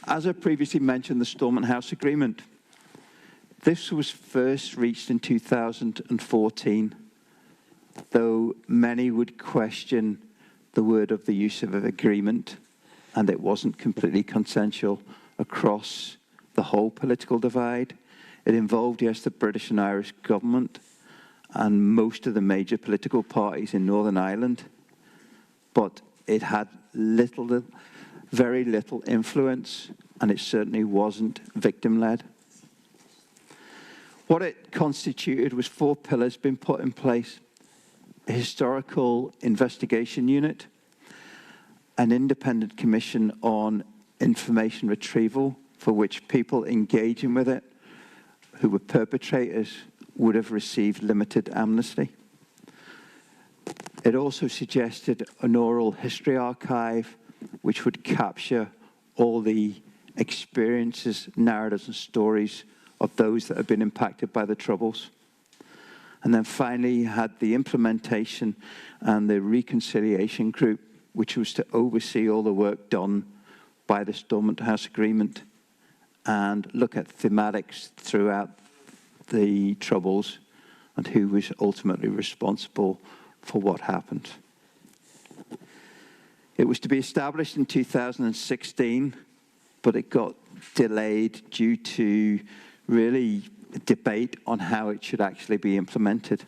as I previously mentioned, the Stormont House Agreement, this was first reached in 2014, though many would question the word of the use of an agreement, and it wasn't completely consensual across the whole political divide. It involved, yes, the British and Irish government and most of the major political parties in Northern Ireland, but it had very little influence, and it certainly wasn't victim-led. What it constituted was 4 pillars being put in place: a historical investigation unit, an independent commission on information retrieval, for which people engaging with it who were perpetrators would have received limited amnesty. It also suggested an oral history archive which would capture all the experiences, narratives and stories of those that have been impacted by the Troubles. And then finally you had the implementation and the reconciliation group, which was to oversee all the work done by the Stormont House Agreement and look at thematics throughout the Troubles and who was ultimately responsible for what happened. It was to be established in 2016, but it got delayed due to really debate on how it should actually be implemented.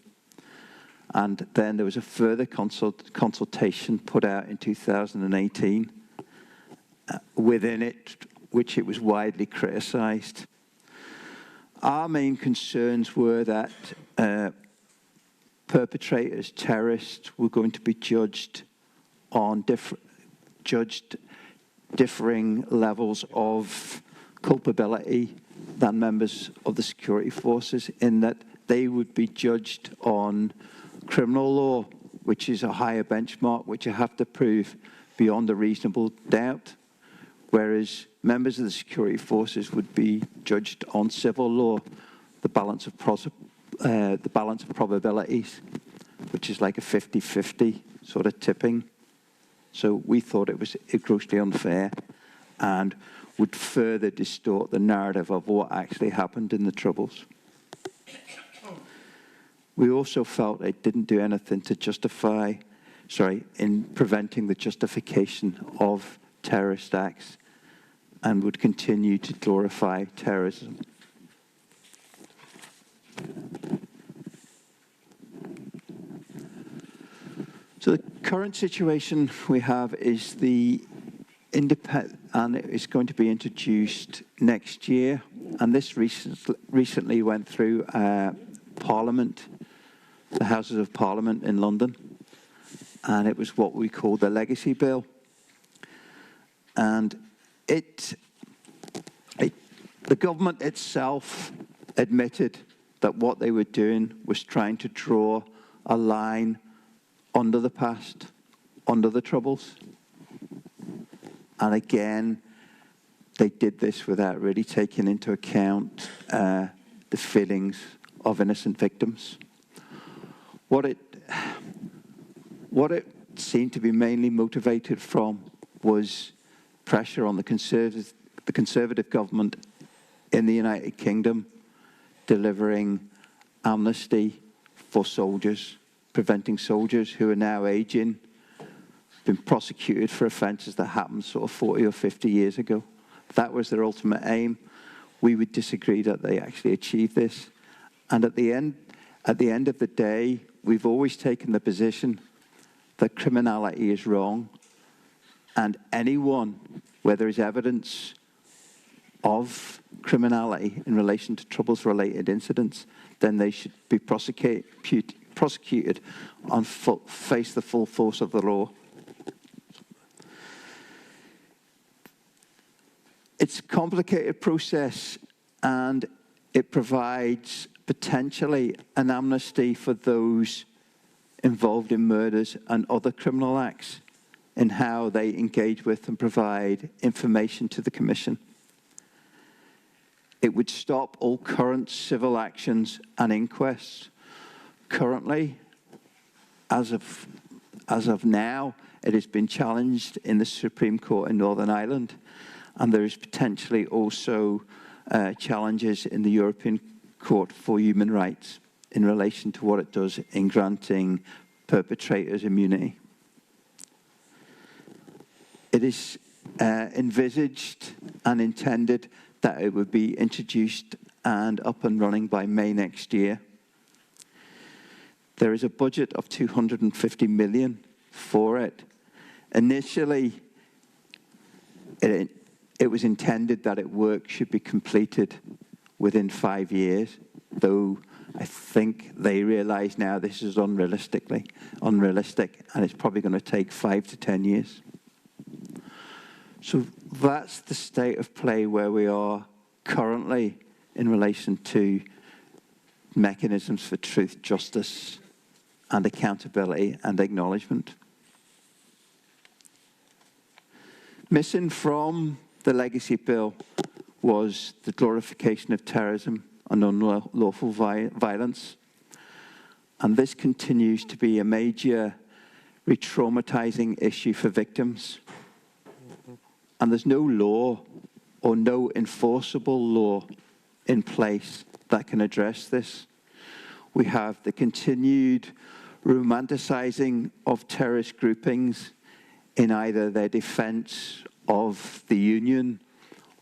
And then there was a further consultation put out in 2018 within it, which it was widely criticised. Our main concerns were that perpetrators, terrorists, were going to be judged on differing levels of culpability than members of the security forces, in that they would be judged on criminal law, which is a higher benchmark, which you have to prove beyond a reasonable doubt, whereas members of the security forces would be judged on civil law, the balance of probabilities, which is like a 50-50 sort of tipping. So we thought it was grossly unfair and would further distort the narrative of what actually happened in the Troubles. We also felt it didn't do anything to in preventing the justification of terrorist acts and would continue to glorify terrorism. So the current situation we have is the independent, and it is going to be introduced next year. And this recently went through Parliament, the Houses of Parliament in London, and it was what we call the Legacy Bill. And the government itself admitted that what they were doing was trying to draw a line under the past, under the Troubles. And again, they did this without really taking into account the feelings of innocent victims. What it seemed to be mainly motivated from was pressure on the Conservative government in the United Kingdom, delivering amnesty for soldiers, preventing soldiers who are now aging, been prosecuted for offences that happened sort of 40 or 50 years ago. That was their ultimate aim. We would disagree that they actually achieved this. And at the end of the day, we've always taken the position that criminality is wrong, and anyone where there is evidence of criminality in relation to Troubles-related incidents, then they should be prosecuted and face the full force of the law. It's a complicated process, and it provides potentially an amnesty for those involved in murders and other criminal acts in how they engage with and provide information to the Commission. It would stop all current civil actions and inquests. Currently, as of now, it has been challenged in the Supreme Court in Northern Ireland, and there is potentially also challenges in the European Court for Human Rights in relation to what it does in granting perpetrators immunity. It is envisaged and intended that it would be introduced and up and running by May next year. There is a budget of 250 million for it. Initially, it was intended that work should be completed within 5 years, though I think they realise now this is unrealistic, and it's probably going to take 5 to 10 years. So that's the state of play where we are currently in relation to mechanisms for truth, justice, and accountability and acknowledgement. Missing from the legacy bill was the glorification of terrorism and unlawful violence. And this continues to be a major re-traumatizing issue for victims. And there's no law or no enforceable law in place that can address this. We have the continued romanticizing of terrorist groupings in either their defense of the Union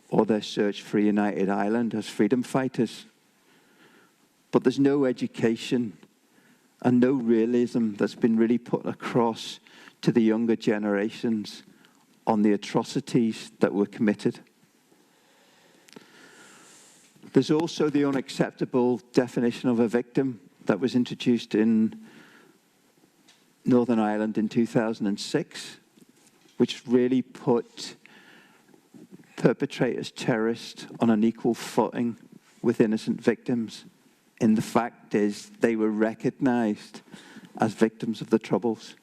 or their search for a united Ireland as freedom fighters. But there's no education and no realism that's been really put across to the younger generations on the atrocities that were committed. There's also the unacceptable definition of a victim that was introduced in Northern Ireland in 2006, which really put perpetrators, terrorists, on an equal footing with innocent victims. And the fact is, they were recognised as victims of the Troubles.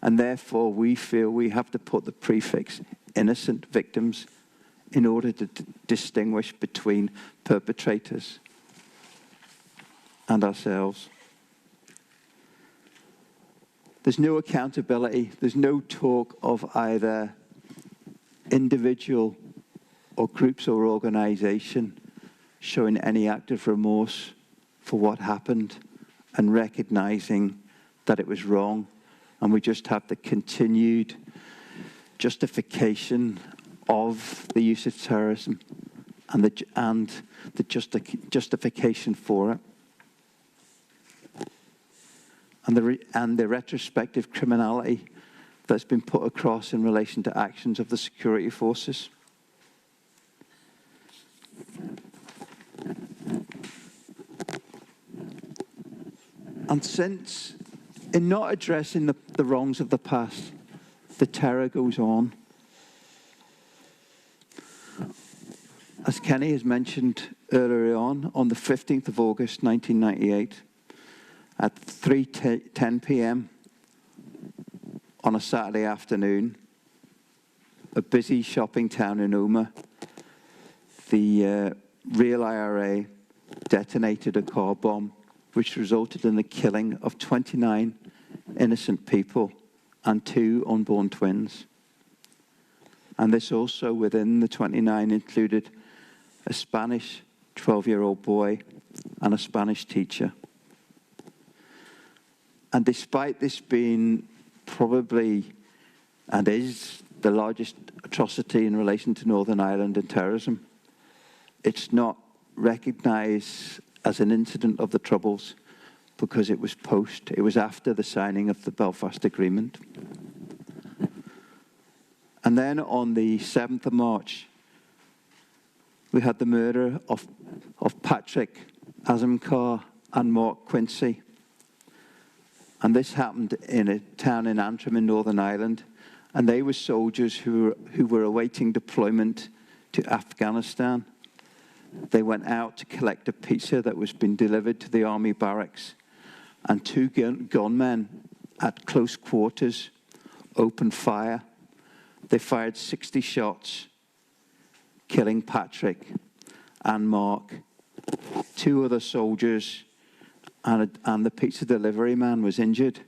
And therefore, we feel we have to put the prefix innocent victims in order to distinguish between perpetrators and ourselves. There's no accountability. There's no talk of either individual or groups or organisation showing any active remorse for what happened and recognising that it was wrong. And we just have the continued justification of the use of terrorism and the justification for it. And the retrospective criminality that's been put across in relation to actions of the security forces. And since, in not addressing the wrongs of the past, the terror goes on. As Kenny has mentioned earlier on the 15th of August 1998, at 3:10 p.m. on a Saturday afternoon, a busy shopping town in Omagh, the real IRA detonated a car bomb, which resulted in the killing of 29 innocent people and 2 unborn twins. And this also, within the 29, included a Spanish 12-year-old boy and a Spanish teacher. And despite this being probably, and is, the largest atrocity in relation to Northern Ireland and terrorism, it's not recognised as an incident of the Troubles because it was after the signing of the Belfast Agreement. And then on the 7th of March, we had the murder of Patrick Azamkar and Mark Quincy. And this happened in a town in Antrim in Northern Ireland. And they were soldiers who were awaiting deployment to Afghanistan. They went out to collect a pizza that was being delivered to the army barracks. And two gunmen at close quarters opened fire. They fired 60 shots, killing Patrick and Mark. Two other soldiers and the pizza delivery man was injured.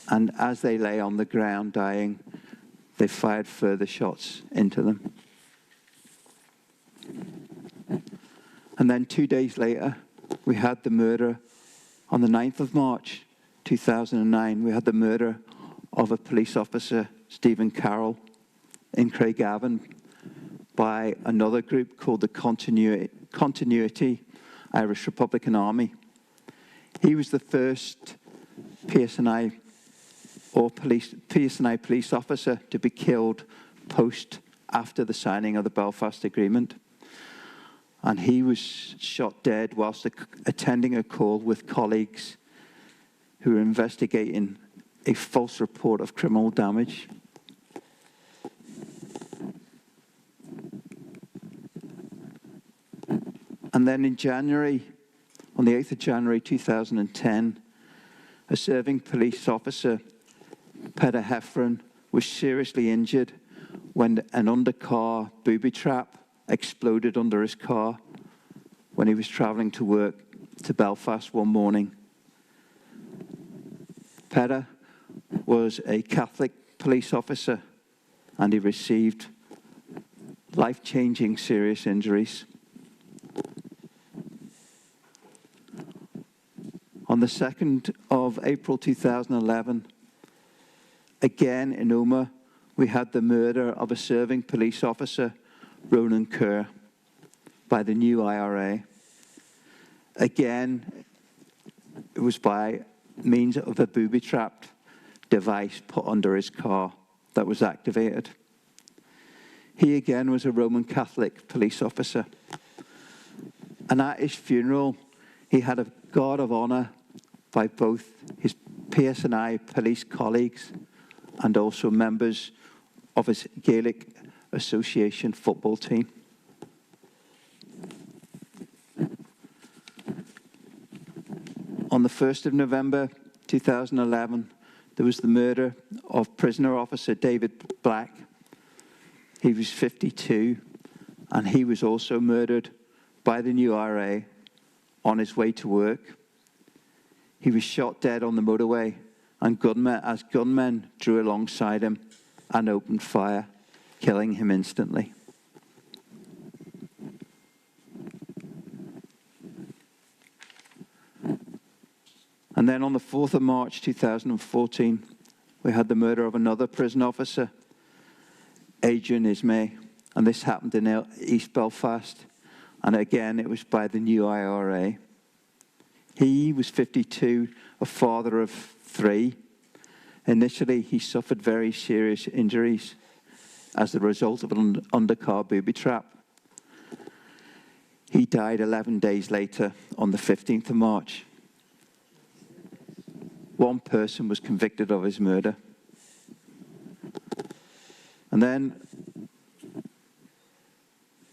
And as they lay on the ground dying, they fired further shots into them. And then 2 days later, we had the murder on the 9th of March, 2009. We had the murder of a police officer, Stephen Carroll, in Craigavon by another group called the Continuity Irish Republican Army. He was the first PSNI police officer to be killed after the signing of the Belfast Agreement. And he was shot dead whilst attending a call with colleagues who were investigating a false report of criminal damage. And then in January, on the 8th of January 2010, a serving police officer, Peter Heffron, was seriously injured when an undercar booby trap exploded under his car when he was travelling to work to Belfast one morning. Peter was a Catholic police officer and he received life-changing serious injuries. On the 2nd of April 2011, again in Omagh, we had the murder of a serving police officer, Ronan Kerr, by the new IRA. Again, it was by means of a booby-trapped device put under his car that was activated. He again was a Roman Catholic police officer. And at his funeral, he had a guard of honour by both his PSNI police colleagues and also members of his Gaelic Association football team. On the 1st of November 2011, there was the murder of prisoner officer David Black. He was 52, and he was also murdered by the new IRA on his way to work. He was shot dead on the motorway, and gunmen drew alongside him and opened fire, killing him instantly. And then on the 4th of March 2014, we had the murder of another prison officer, Adrian Ismay, and this happened in East Belfast, and again it was by the new IRA. He was 52, a father of 3. Initially, he suffered very serious injuries as a result of an undercar booby trap. He died 11 days later on the 15th of March. One person was convicted of his murder. And then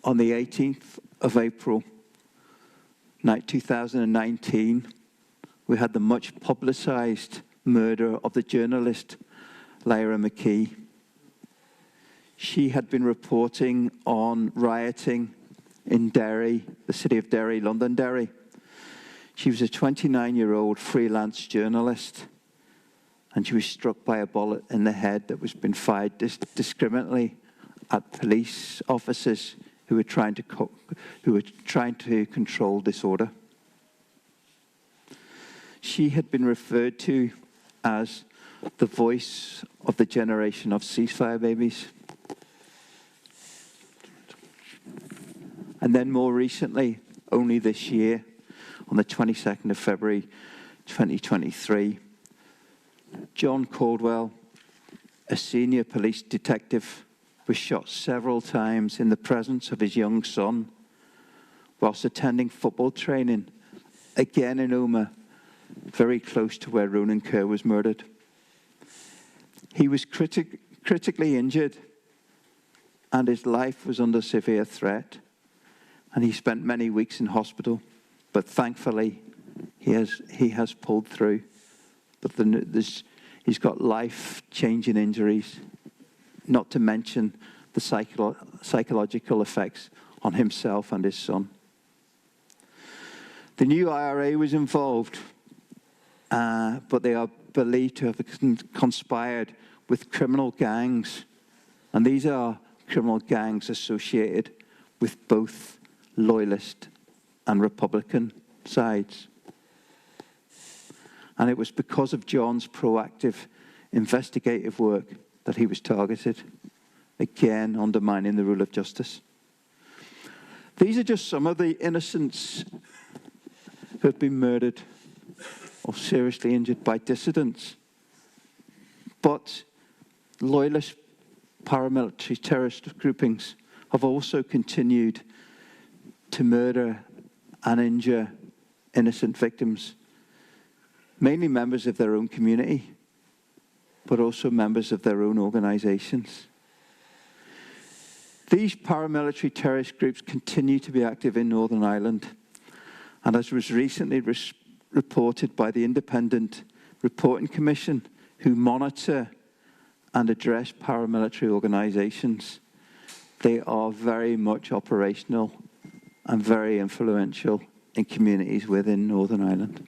on the 18th of April, 2019, we had the much publicised murder of the journalist Lyra McKee. She had been reporting on rioting in Derry, the city of Derry, Londonderry. She was a 29-year-old freelance journalist, and she was struck by a bullet in the head that was being fired discriminately at police officers who were trying to control disorder. She had been referred to as the voice of the generation of ceasefire babies. And then more recently, only this year, on the 22nd of February 2023, John Caldwell, a senior police detective was shot several times in the presence of his young son whilst attending football training, again in Omagh, very close to where Ronan Kerr was murdered. He was critically injured and his life was under severe threat, and he spent many weeks in hospital, but thankfully he has pulled through. But he's got life-changing injuries, not to mention the psychological effects on himself and his son. The new IRA was involved, but they are believed to have conspired with criminal gangs, and these are criminal gangs associated with both Loyalist and Republican sides. And it was because of John's proactive investigative work that he was targeted, again undermining the rule of justice. These are just some of the innocents who have been murdered or seriously injured by dissidents. But Loyalist paramilitary terrorist groupings have also continued to murder and injure innocent victims, mainly members of their own community, but also members of their own organisations. These paramilitary terrorist groups continue to be active in Northern Ireland, and as was recently reported by the Independent Reporting Commission, who monitor and address paramilitary organisations, they are very much operational and very influential in communities within Northern Ireland.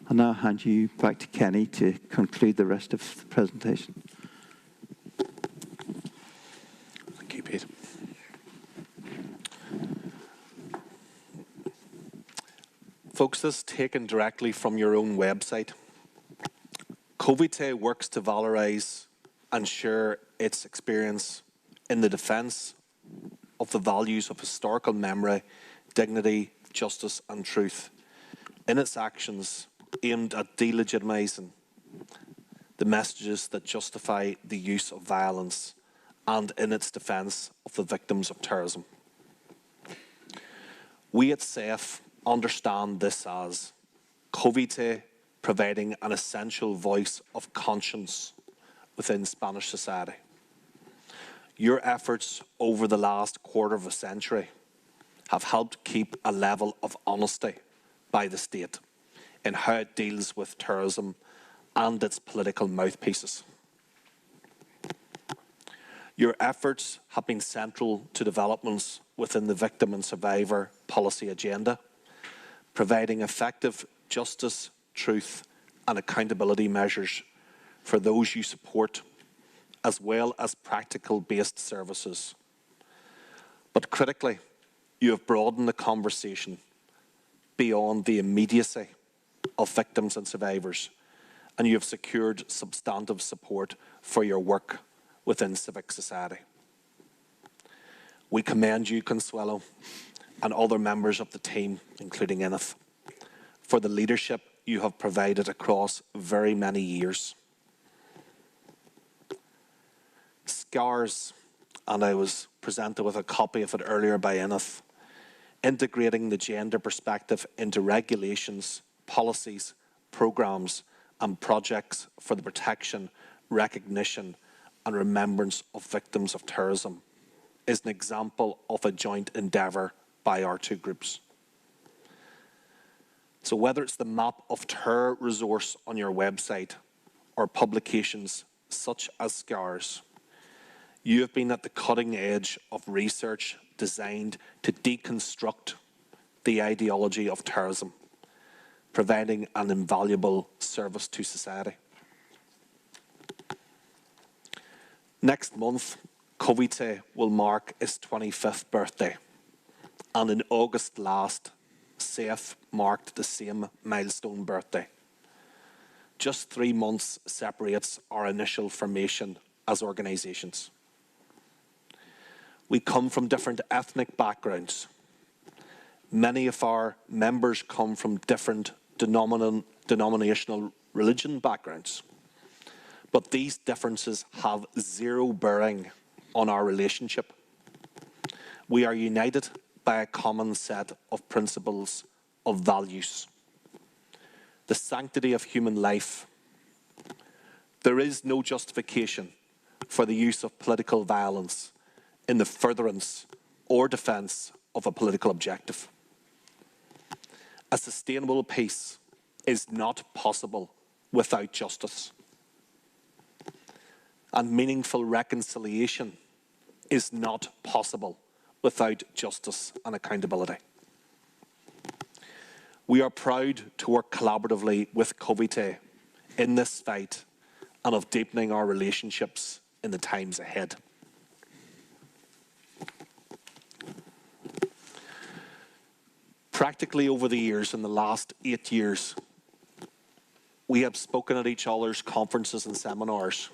I'll now hand you back to Kenny to conclude the rest of the presentation. Thank you, Pete. Folks, this is taken directly from your own website. COVITE works to valorise and share its experience in the defence of the values of historical memory, dignity, justice and truth in its actions aimed at delegitimising the messages that justify the use of violence and in its defence of the victims of terrorism. We at SEFF understand this as COVITE providing an essential voice of conscience within Spanish society. Your efforts over the last quarter of a century have helped keep a level of honesty by the state in how it deals with terrorism and its political mouthpieces. Your efforts have been central to developments within the victim and survivor policy agenda, providing effective justice, truth and accountability measures for those you support, as well as practical-based services. But critically, you have broadened the conversation beyond the immediacy of victims and survivors, and you have secured substantive support for your work within civic society. We commend you, Consuelo, and other members of the team, including Ineth, for the leadership you have provided across very many years. Scars, and I was presented with a copy of it earlier by Ineth, integrating the gender perspective into regulations, policies, programmes and projects for the protection, recognition and remembrance of victims of terrorism is an example of a joint endeavour by our two groups. So whether it's the map of terror resource on your website or publications such as Scars, you have been at the cutting edge of research designed to deconstruct the ideology of terrorism, providing an invaluable service to society. Next month, COVITE will mark its 25th birthday, and in August last, SEFF marked the same milestone birthday. Just 3 months separates our initial formation as organisations. We come from different ethnic backgrounds. Many of our members come from different denominational religion backgrounds. But these differences have zero bearing on our relationship. We are united by a common set of principles of values. The sanctity of human life. There is no justification for the use of political violence in the furtherance or defence of a political objective. A sustainable peace is not possible without justice. And meaningful reconciliation is not possible without justice and accountability. We are proud to work collaboratively with COVITE in this fight and of deepening our relationships in the times ahead. Practically over the years, in the last 8 years, we have spoken at each other's conferences and seminars.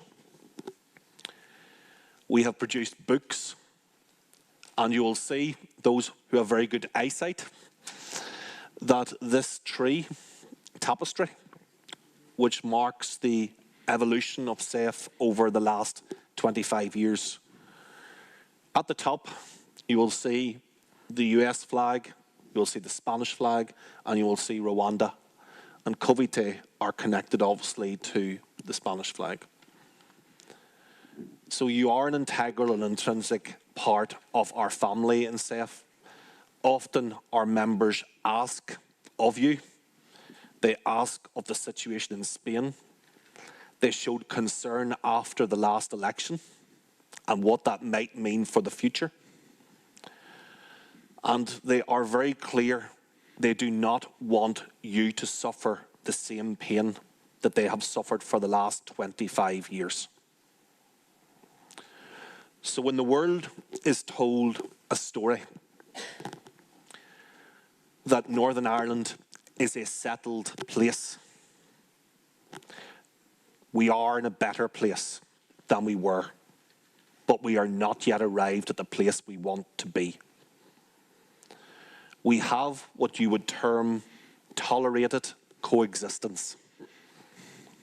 We have produced books, and you will see, those who have very good eyesight, that this tree tapestry, which marks the evolution of SEFF over the last 25 years. At the top, you will see the US flag, you will see the Spanish flag, and you will see Rwanda. And COVITE are connected, obviously, to the Spanish flag. So you are an integral and intrinsic part of our family in SEFF. Often our members ask of you. They ask of the situation in Spain. They showed concern after the last election and what that might mean for the future. And they are very clear, they do not want you to suffer the same pain that they have suffered for the last 25 years. So when the world is told a story that Northern Ireland is a settled place, we are in a better place than we were, but we are not yet arrived at the place we want to be. We have what you would term tolerated coexistence,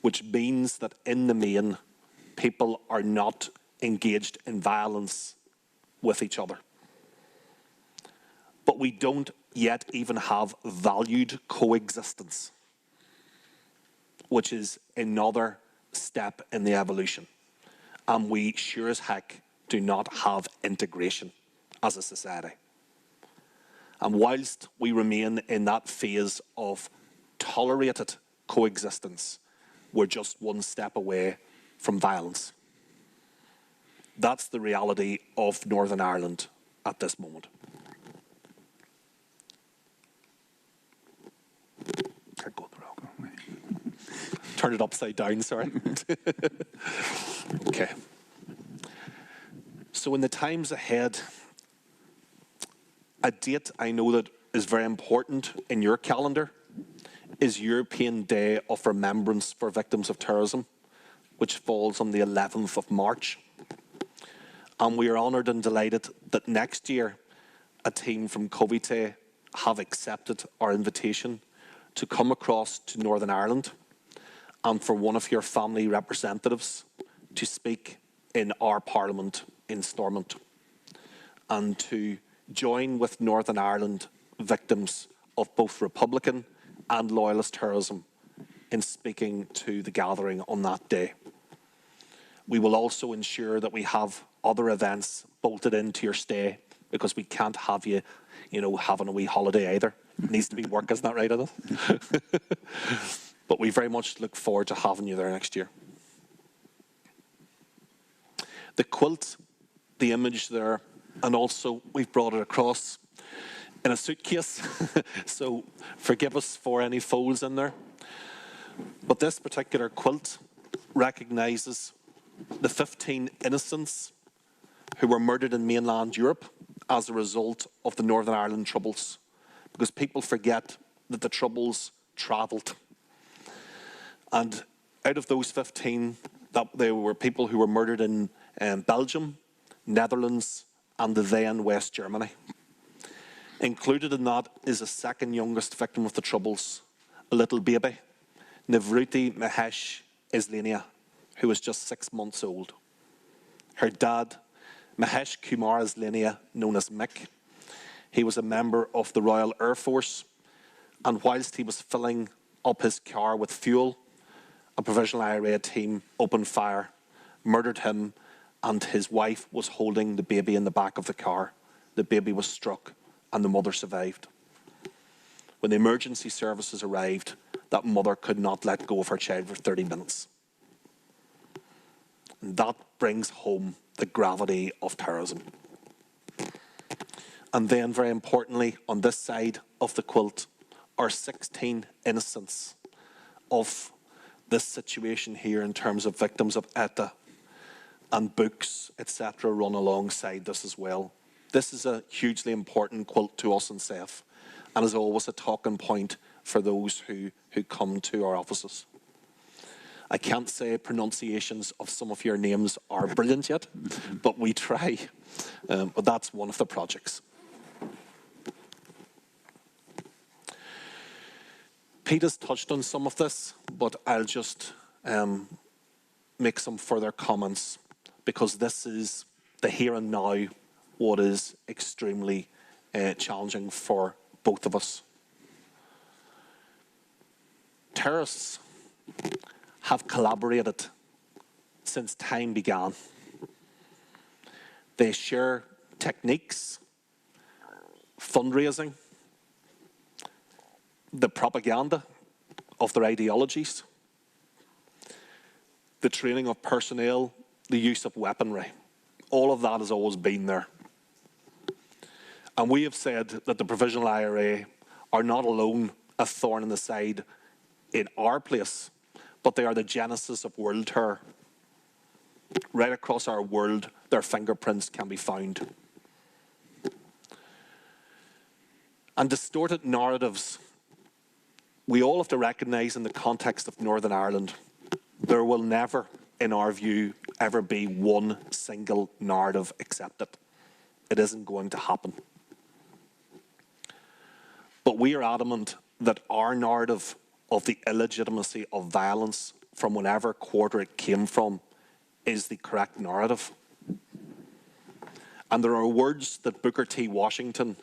which means that in the main, people are not engaged in violence with each other. But we don't yet even have valued coexistence, which is another step in the evolution. And we sure as heck do not have integration as a society. And whilst we remain in that phase of tolerated coexistence, we're just one step away from violence. That's the reality of Northern Ireland at this moment. Can't go the wrong way. Turn it upside down, sorry. Okay. So in the times ahead, a date I know that is very important in your calendar is European Day of Remembrance for Victims of Terrorism, which falls on the 11th of March. And we are honoured and delighted that next year a team from COVITE have accepted our invitation to come across to Northern Ireland and for one of your family representatives to speak in our Parliament in Stormont and to join with Northern Ireland victims of both Republican and Loyalist terrorism in speaking to the gathering on that day. We will also ensure that we have other events bolted into your stay because we can't have you, having a wee holiday either. It needs to be work, isn't that right, Edith? But we very much look forward to having you there next year. The quilt, the image there, and also we've brought it across in a suitcase, so forgive us for any folds in there. But this particular quilt recognises the 15 innocents who were murdered in mainland Europe as a result of the Northern Ireland Troubles, because people forget that the Troubles travelled. And out of those 15, there were people who were murdered in Belgium, Netherlands, and the then West Germany. Included in that is a second youngest victim of the Troubles, a little baby, Nivruti Mahesh Islania, who was just 6 months old. Her dad, Mahesh Kumar's Linnea, known as Mick. He was a member of the Royal Air Force, and whilst he was filling up his car with fuel, a Provisional IRA team opened fire, murdered him, and his wife was holding the baby in the back of the car. The baby was struck and the mother survived. When the emergency services arrived, that mother could not let go of her child for 30 minutes. And that brings home the gravity of terrorism. And then, very importantly, on this side of the quilt are 16 innocents of this situation here in terms of victims of ETA, and books, etc., run alongside this as well. This is a hugely important quilt to us in SEFF, and is always a talking point for those who come to our offices. I can't say pronunciations of some of your names are brilliant yet, but we try. But that's one of the projects. Pete has touched on some of this, but I'll just make some further comments, because this is the here and now, what is extremely challenging for both of us. Terrorists have collaborated since time began. They share techniques, fundraising, the propaganda of their ideologies, the training of personnel, the use of weaponry. All of that has always been there. And we have said that the Provisional IRA are not alone a thorn in the side in our place, but they are the genesis of world terror. Right across our world, their fingerprints can be found. And distorted narratives, we all have to recognise in the context of Northern Ireland, there will never, in our view, ever be one single narrative accepted. It isn't going to happen. But we are adamant that our narrative of the illegitimacy of violence from whatever quarter it came from is the correct narrative. And there are words that Booker T. Washington,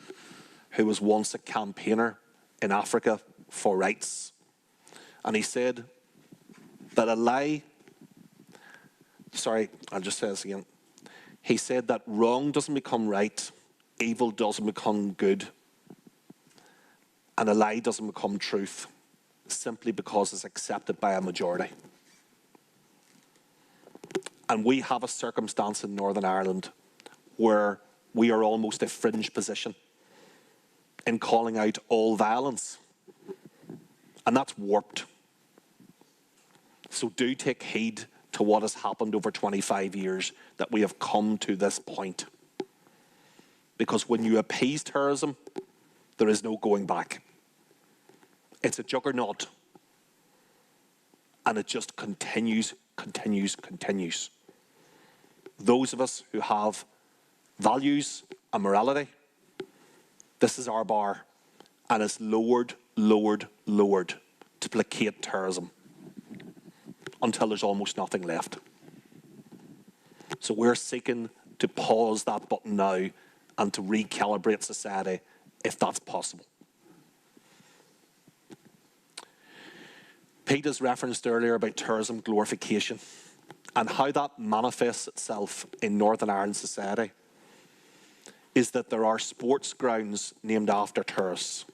who was once a campaigner in Africa for rights, and he said that a lie, sorry, I'll just say this again. He said that wrong doesn't become right, evil doesn't become good, and a lie doesn't become truth simply because it's accepted by a majority. And we have a circumstance in Northern Ireland where we are almost a fringe position in calling out all violence. And that's warped. So do take heed to what has happened over 25 years, that we have come to this point. Because when you appease terrorism, there is no going back. It's a juggernaut. And it just continues, continues, continues. Those of us who have values and morality, this is our bar. And it's lowered, lowered, lowered to placate terrorism until there's almost nothing left. So we're seeking to pause that button now and to recalibrate society if that's possible. Pete has referenced earlier about terrorism glorification and how that manifests itself in Northern Ireland society is that there are sports grounds named after terrorists,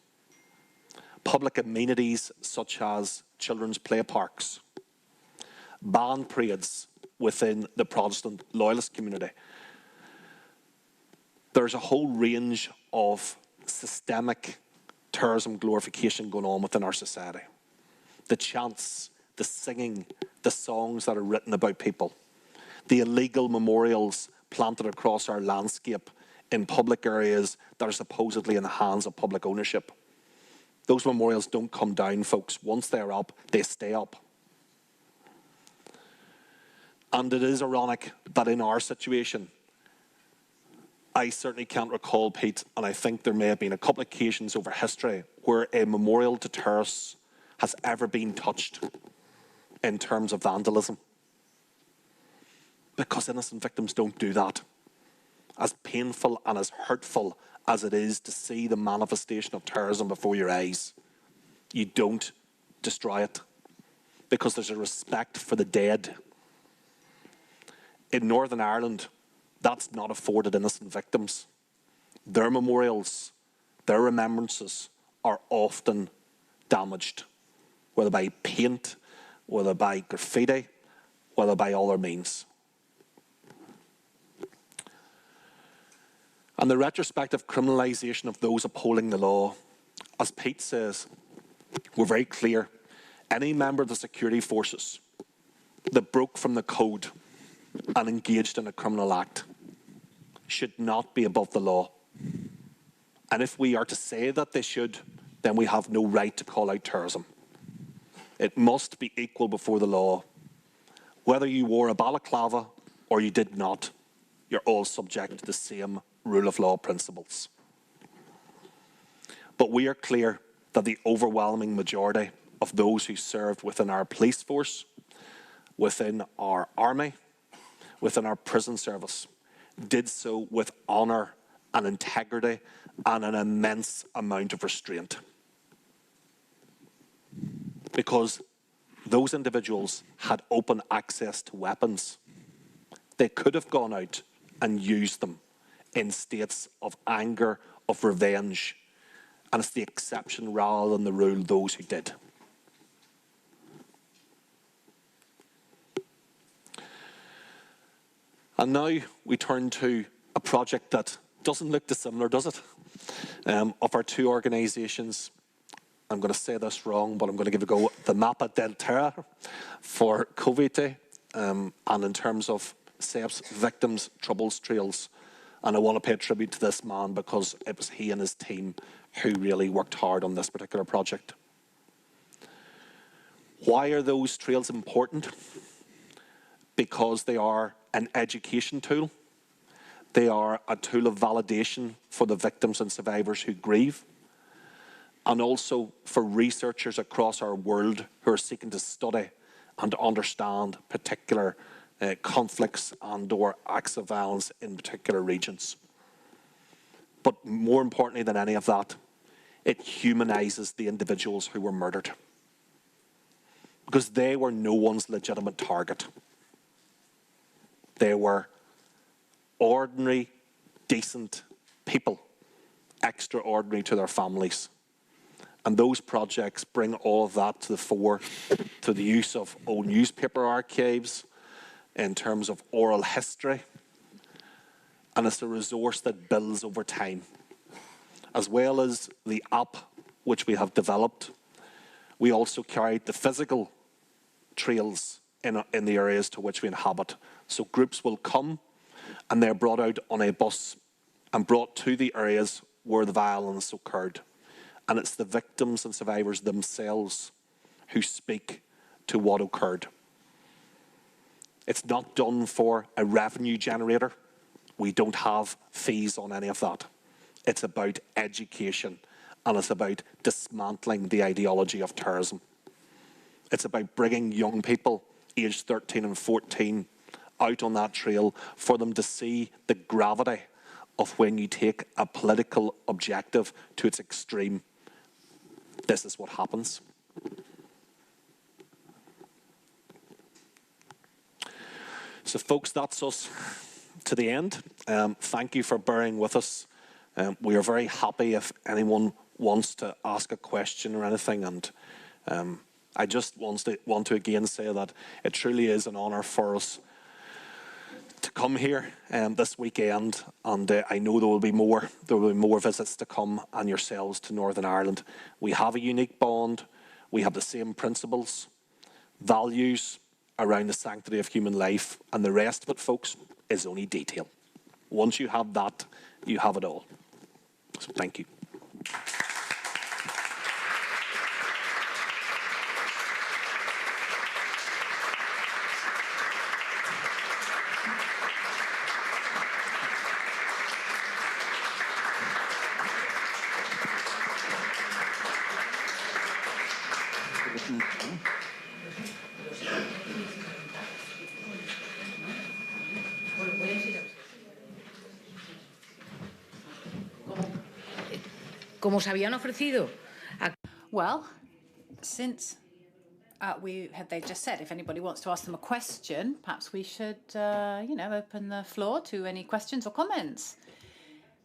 public amenities such as children's play parks, band parades within the Protestant loyalist community. There's a whole range of systemic terrorism glorification going on within our society. The chants, the singing, the songs that are written about people, the illegal memorials planted across our landscape in public areas that are supposedly in the hands of public ownership. Those memorials don't come down, folks. Once they're up, they stay up. And it is ironic that in our situation, I certainly can't recall, Pete, and I think there may have been a couple of occasions over history where a memorial to terrorists has ever been touched in terms of vandalism. Because innocent victims don't do that. as painful and as hurtful as it is to see the manifestation of terrorism before your eyes, you don't destroy it, because there's a respect for the dead. In Northern Ireland, that's not afforded innocent victims. Their memorials, their remembrances are often damaged, whether by paint, whether by graffiti, whether by other means. And the retrospective criminalisation of those upholding the law, as Pete says, we're very clear. Any member of the security forces that broke from the code and engaged in a criminal act should not be above the law. And if we are to say that they should, then we have no right to call out terrorism. It must be equal before the law. Whether you wore a balaclava or you did not, you're all subject to the same rule of law principles. But we are clear that the overwhelming majority of those who served within our police force, within our army, within our prison service, did so with honour and integrity and an immense amount of restraint. Because those individuals had open access to weapons. They could have gone out and used them in states of anger, of revenge, and it's the exception rather than the rule, those who did. And now we turn to a project that doesn't look dissimilar, does it? Of our two organisations, I'm going to say this wrong, but I'm going to give it a go, the Mappa del Terra for COVITE, and in terms of SEFF's Victims Troubles Trails. And I want to pay a tribute to this man because it was he and his team who really worked hard on this particular project. Why are those trails important? Because they are an education tool. They are a tool of validation for the victims and survivors who grieve, and also for researchers across our world who are seeking to study and to understand particular conflicts and/or acts of violence in particular regions. But more importantly than any of that, it humanises the individuals who were murdered, because they were no one's legitimate target. They were ordinary, decent people, extraordinary to their families. And those projects bring all of that to the fore through the use of old newspaper archives, in terms of oral history, and it's a resource that builds over time. As well as the app which we have developed, we also carried the physical trails in the areas to which we inhabit. So groups will come and they're brought out on a bus and brought to the areas where the violence occurred. And it's the victims and survivors themselves who speak to what occurred. It's not done for a revenue generator. We don't have fees on any of that. It's about education, and it's about dismantling the ideology of terrorism. It's about bringing young people, aged 13 and 14, out on that trail for them to see the gravity of when you take a political objective to its extreme. This is what happens. So folks, that's us to the end. Thank you for bearing with us. We are very happy if anyone wants to ask a question or anything, and I just want to again say that it truly is an honour for us to come here this weekend, and I know there will be more visits to come, and yourselves to Northern Ireland. We have a unique bond. We have the same principles, values around the sanctity of human life, and the rest of it, folks, is only detail. Once you have that, you have it all. So thank you. como se habían ofrecido. Well, since they just said if anybody wants to ask them a question, perhaps we should, open the floor to any questions or comments.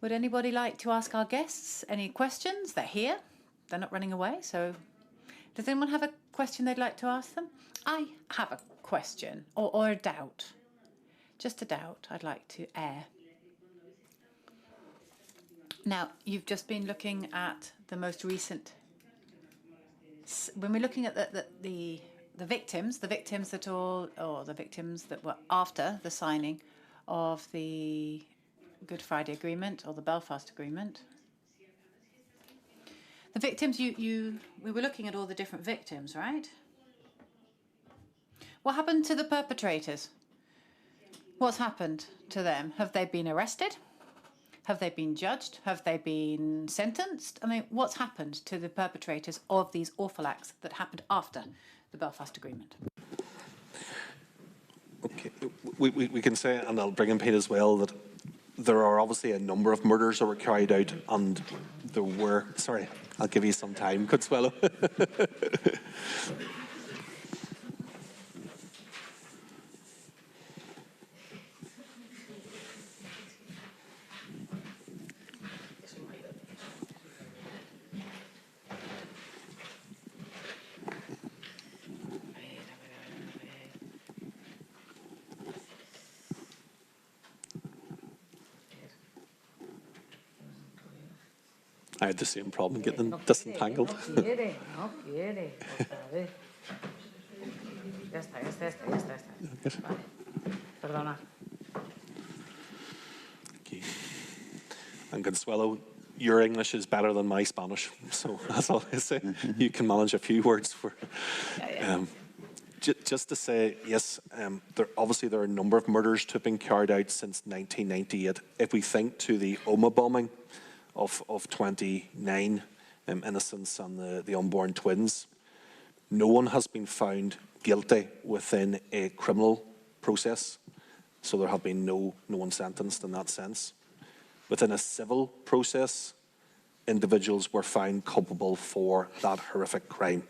Would anybody like to ask our guests any questions? They're here. They're not running away. So does anyone have a question they'd like to ask them? I have a question or a doubt. Just a doubt I'd like to air. Now, you've just been looking at the most recent. When we're looking at the victims that were after the signing of the Good Friday Agreement or the Belfast Agreement. The victims, we were looking at all the different victims, right? What happened to the perpetrators? What's happened to them? Have they been arrested? Have they been judged? Have they been sentenced? I mean, what's happened to the perpetrators of these awful acts that happened after the Belfast Agreement? Okay, we can say, and I'll bring in Pete as well, that there are obviously a number of murders that were carried out, and there were, sorry, I'll give you some time, Consuelo. I had the same problem getting them disentangled. No quiere. Otra vez. Ya está. Vale. Perdona. Okay. And Consuelo, your English is better than my Spanish, so that's all I say. You can manage a few words for. Just to say, yes, obviously there are a number of murders to have been carried out since 1998. If we think to the Oma bombing of 29 innocents and the unborn twins, no one has been found guilty within a criminal process, so there have been no one sentenced in that sense. Within a civil process, individuals were found culpable for that horrific crime.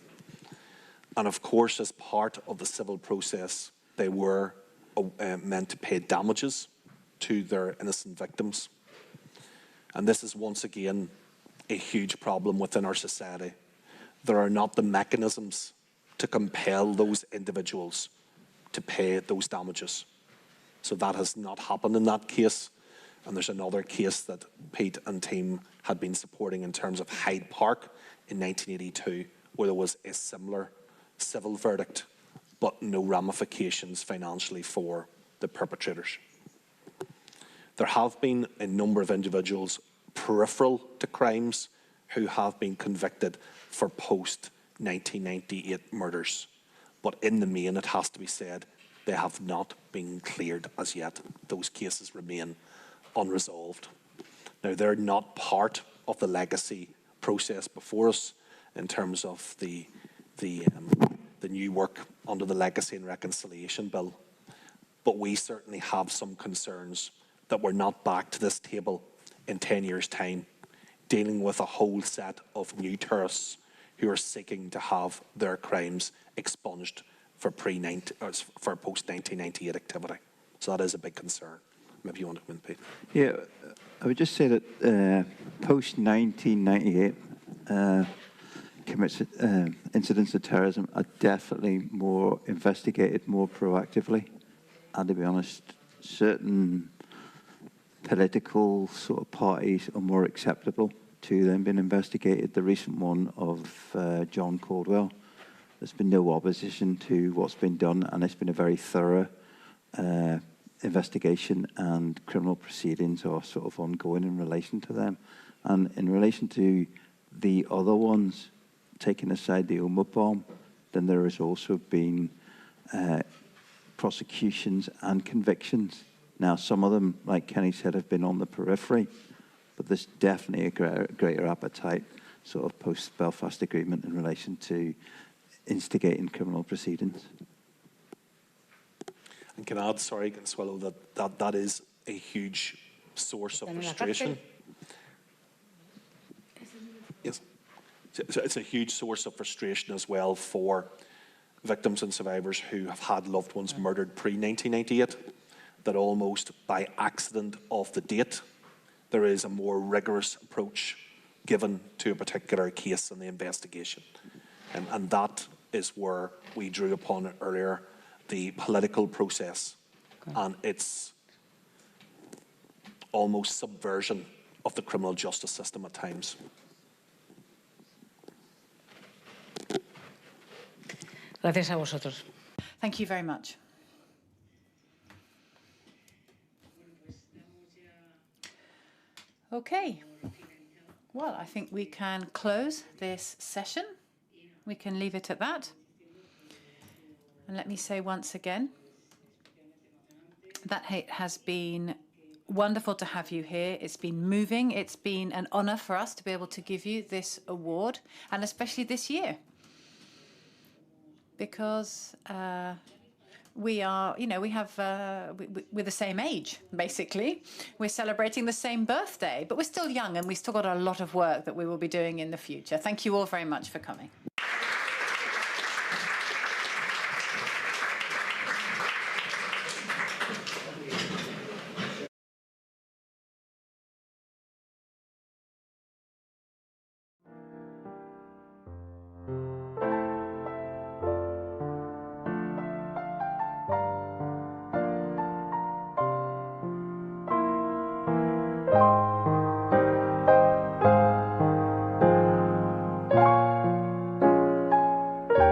And of course, as part of the civil process, they were meant to pay damages to their innocent victims. And this is once again a huge problem within our society. There are not the mechanisms to compel those individuals to pay those damages. So that has not happened in that case. And there's another case that Pete and team had been supporting in terms of Hyde Park in 1982, where there was a similar civil verdict, but no ramifications financially for the perpetrators. There have been a number of individuals peripheral to crimes who have been convicted for post-1998 murders. But in the main, it has to be said, they have not been cleared as yet. Those cases remain unresolved. Now, they're not part of the legacy process before us in terms of the new work under the Legacy and Reconciliation Bill. But we certainly have some concerns that we're not back to this table in 10 years' time, dealing with a whole set of new tourists who are seeking to have their crimes expunged for post-1998 activity. So that is a big concern. Maybe you want to come in, Pete. Yeah, I would just say that post-1998 incidents of terrorism are definitely more investigated more proactively. And to be honest, certain political sort of parties are more acceptable to them being investigated. The recent one of John Caldwell, there's been no opposition to what's been done, and it's been a very thorough investigation, and criminal proceedings are sort of ongoing in relation to them. And in relation to the other ones, taking aside the Oma bomb, then there has also been prosecutions and convictions. Now, some of them, like Kenny said, have been on the periphery, but there's definitely a greater appetite, sort of post-Belfast Agreement, in relation to instigating criminal proceedings. And can I add, sorry, Consuelo, that is a huge source of frustration. it's a huge source of frustration as well for victims and survivors who have had loved ones murdered pre-1998, that almost by accident of the date, there is a more rigorous approach given to a particular case in the investigation. And that is where we drew upon it earlier, the political process and its almost subversion of the criminal justice system at times. Gracias a vosotros. Thank you very much. Okay. Well, I think we can close this session. We can leave it at that. And let me say once again that it has been wonderful to have you here. It's been moving. It's been an honor for us to be able to give you this award, and especially this year, because we are, we're the same age, basically. We're celebrating the same birthday, but we're still young and we've still got a lot of work that we will be doing in the future. Thank you all very much for coming.